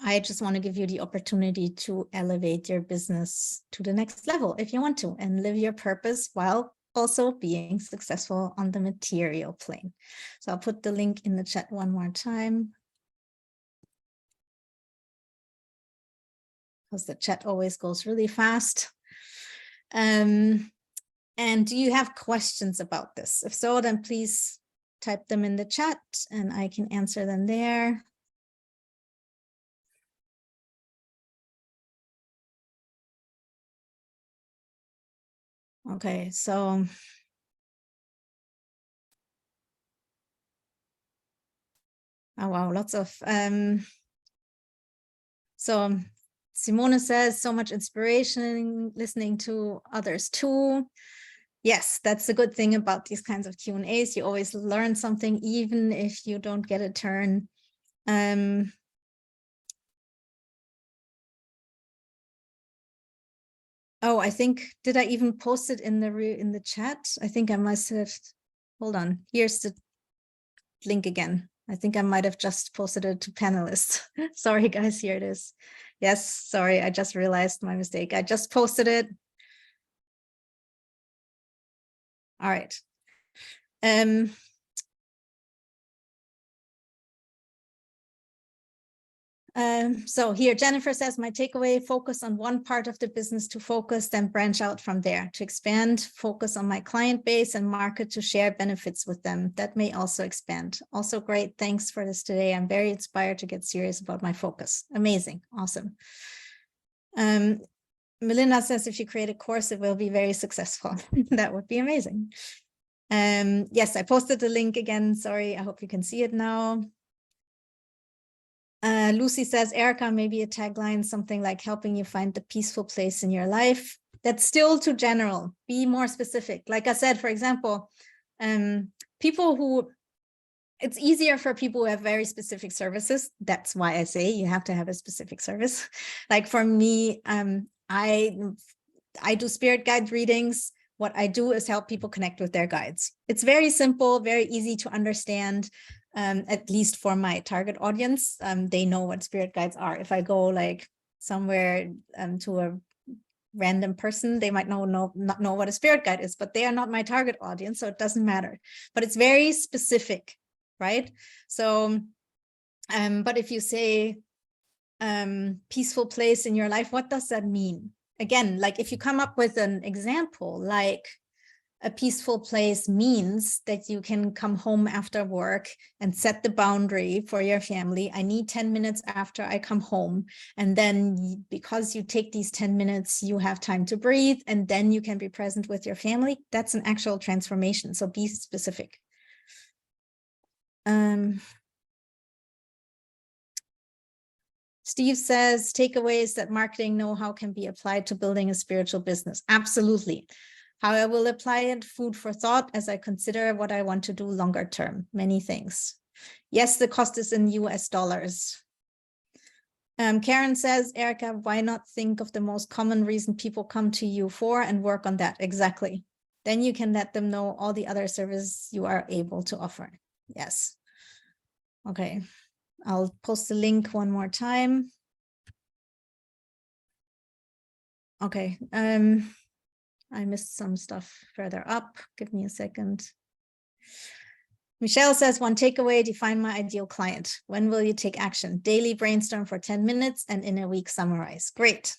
I just want to give you the opportunity to elevate your business to the next level if you want to, and live your purpose while also being successful on the material plane. So I'll put the link in the chat one more time, because the chat always goes really fast. And do you have questions about this? If so, then please type them in the chat and I can answer them there. Okay, so oh wow, lots of So Simone says, so much inspiration listening to others too. Yes, that's the good thing about these kinds of Q&As. You always learn something, even if you don't get a turn. Oh, I think, did I even post it in the chat? I think I must have, hold on, here's the link again. I think I might have just posted it to panelists. Sorry guys, here it is. Yes, sorry, I just realized my mistake. I just posted it. All right. So here, Jennifer says, my takeaway, focus on one part of the business to focus, then branch out from there. To expand, focus on my client base and market to share benefits with them. That may also expand. Also great, thanks for this today. I'm very inspired to get serious about my focus. Amazing, awesome. Melinda says, if you create a course, it will be very successful. That would be amazing. Yes, I posted the link again. Sorry, I hope you can see it now. Lucy says, Erica, maybe a tagline, something like helping you find the peaceful place in your life. That's still too general. Be more specific. Like I said, for example, people who, it's easier for people who have very specific services. That's why I say you have to have a specific service. Like for me, I do spirit guide readings. What I do is help people connect with their guides. It's very simple, very easy to understand. At least for my target audience, they know what spirit guides are. If I go like somewhere to a random person, they might not know what a spirit guide is, but they are not my target audience, so it doesn't matter. But it's very specific, right? So, but if you say peaceful place in your life, what does that mean? Again, like if you come up with an example, like a peaceful place means that you can come home after work and set the boundary for your family. I need 10 minutes after I come home. And then because you take these 10 minutes, you have time to breathe, and then you can be present with your family. That's an actual transformation. So be specific. Steve says, takeaways that marketing know-how can be applied to building a spiritual business. Absolutely. How I will apply it, food for thought as I consider what I want to do longer term. Many things. Yes, the cost is in US dollars. Karen says, Erica, why not think of the most common reason people come to you for and work on that? Exactly. Then you can let them know all the other services you are able to offer. Yes. Okay. I'll post the link one more time. Okay. I missed some stuff further up. Give me a second. Michelle says, one takeaway, define my ideal client. When will you take action? Daily brainstorm for 10 minutes and in a week summarize. Great.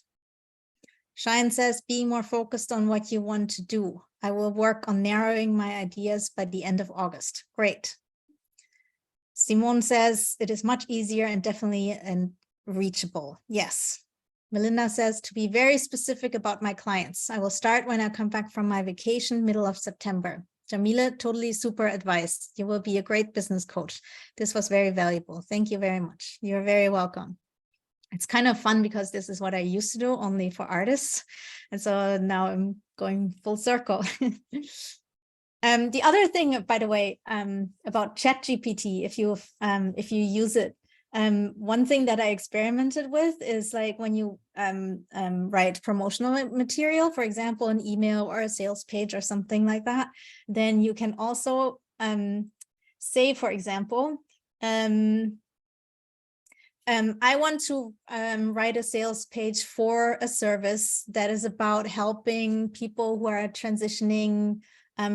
Shine says, be more focused on what you want to do. I will work on narrowing my ideas by the end of August. Great. Simone says, it is much easier and definitely reachable. Yes. Melinda says, to be very specific about my clients. I will start when I come back from my vacation, middle of September. Jamila, totally super advice. You will be a great business coach. This was very valuable. Thank you very much. You're very welcome. It's kind of fun because this is what I used to do only for artists. And so now I'm going full circle. The other thing, by the way, about ChatGPT, if you use it, one thing that I experimented with is like when you write promotional material, for example, an email or a sales page or something like that, then you can also say, for example, I want to write a sales page for a service that is about helping people who are transitioning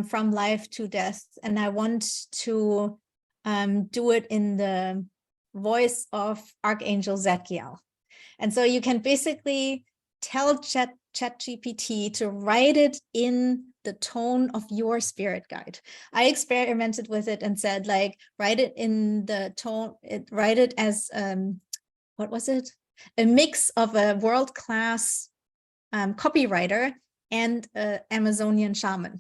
from life to death. And I want to do it in the voice of Archangel Zadkiel. And so you can basically tell ChatGPT to write it in the tone of your spirit guide. I experimented with it and said, like, write it in the tone, write it as, what was it? A mix of a world-class copywriter and Amazonian shaman.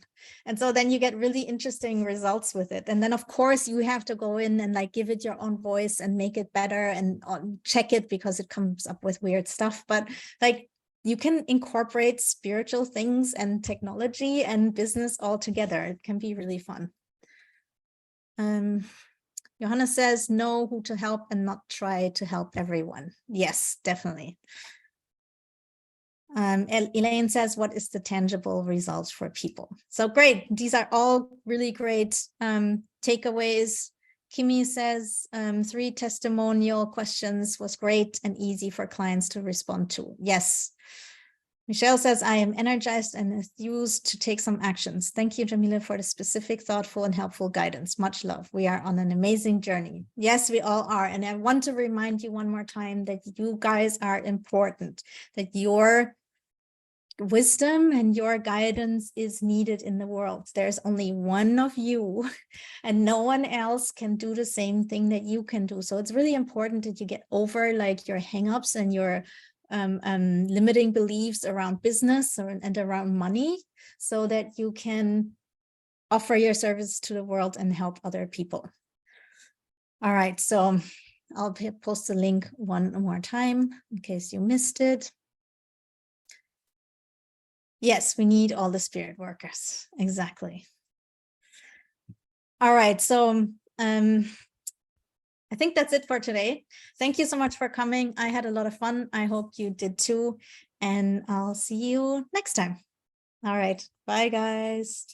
And so then you get really interesting results with it. And then of course you have to go in and like give it your own voice and make it better and check it because it comes up with weird stuff. But like you can incorporate spiritual things and technology and business all together. It can be really fun. Johanna says, know who to help and not try to help everyone. Yes, definitely. Elaine says, what is the tangible results for people? So great. These are all really great takeaways. Kimi says, 3 testimonial questions was great and easy for clients to respond to. Yes. Michelle says, I am energized and enthused to take some actions. Thank you, Jamila, for the specific, thoughtful, and helpful guidance. Much love. We are on an amazing journey. Yes, we all are. And I want to remind you one more time that you guys are important, that your wisdom and your guidance is needed in the world. There's only one of you and no one else can do the same thing that you can do. So it's really important that you get over like your hangups and your limiting beliefs around business and around money so that you can offer your service to the world and help other people. All right, so I'll post the link one more time in case you missed it. Yes, we need all the spirit workers. Exactly. All right, so I think that's it for today. Thank you so much for coming. I had a lot of fun. I hope you did too. And I'll see you next time. All right. Bye, guys.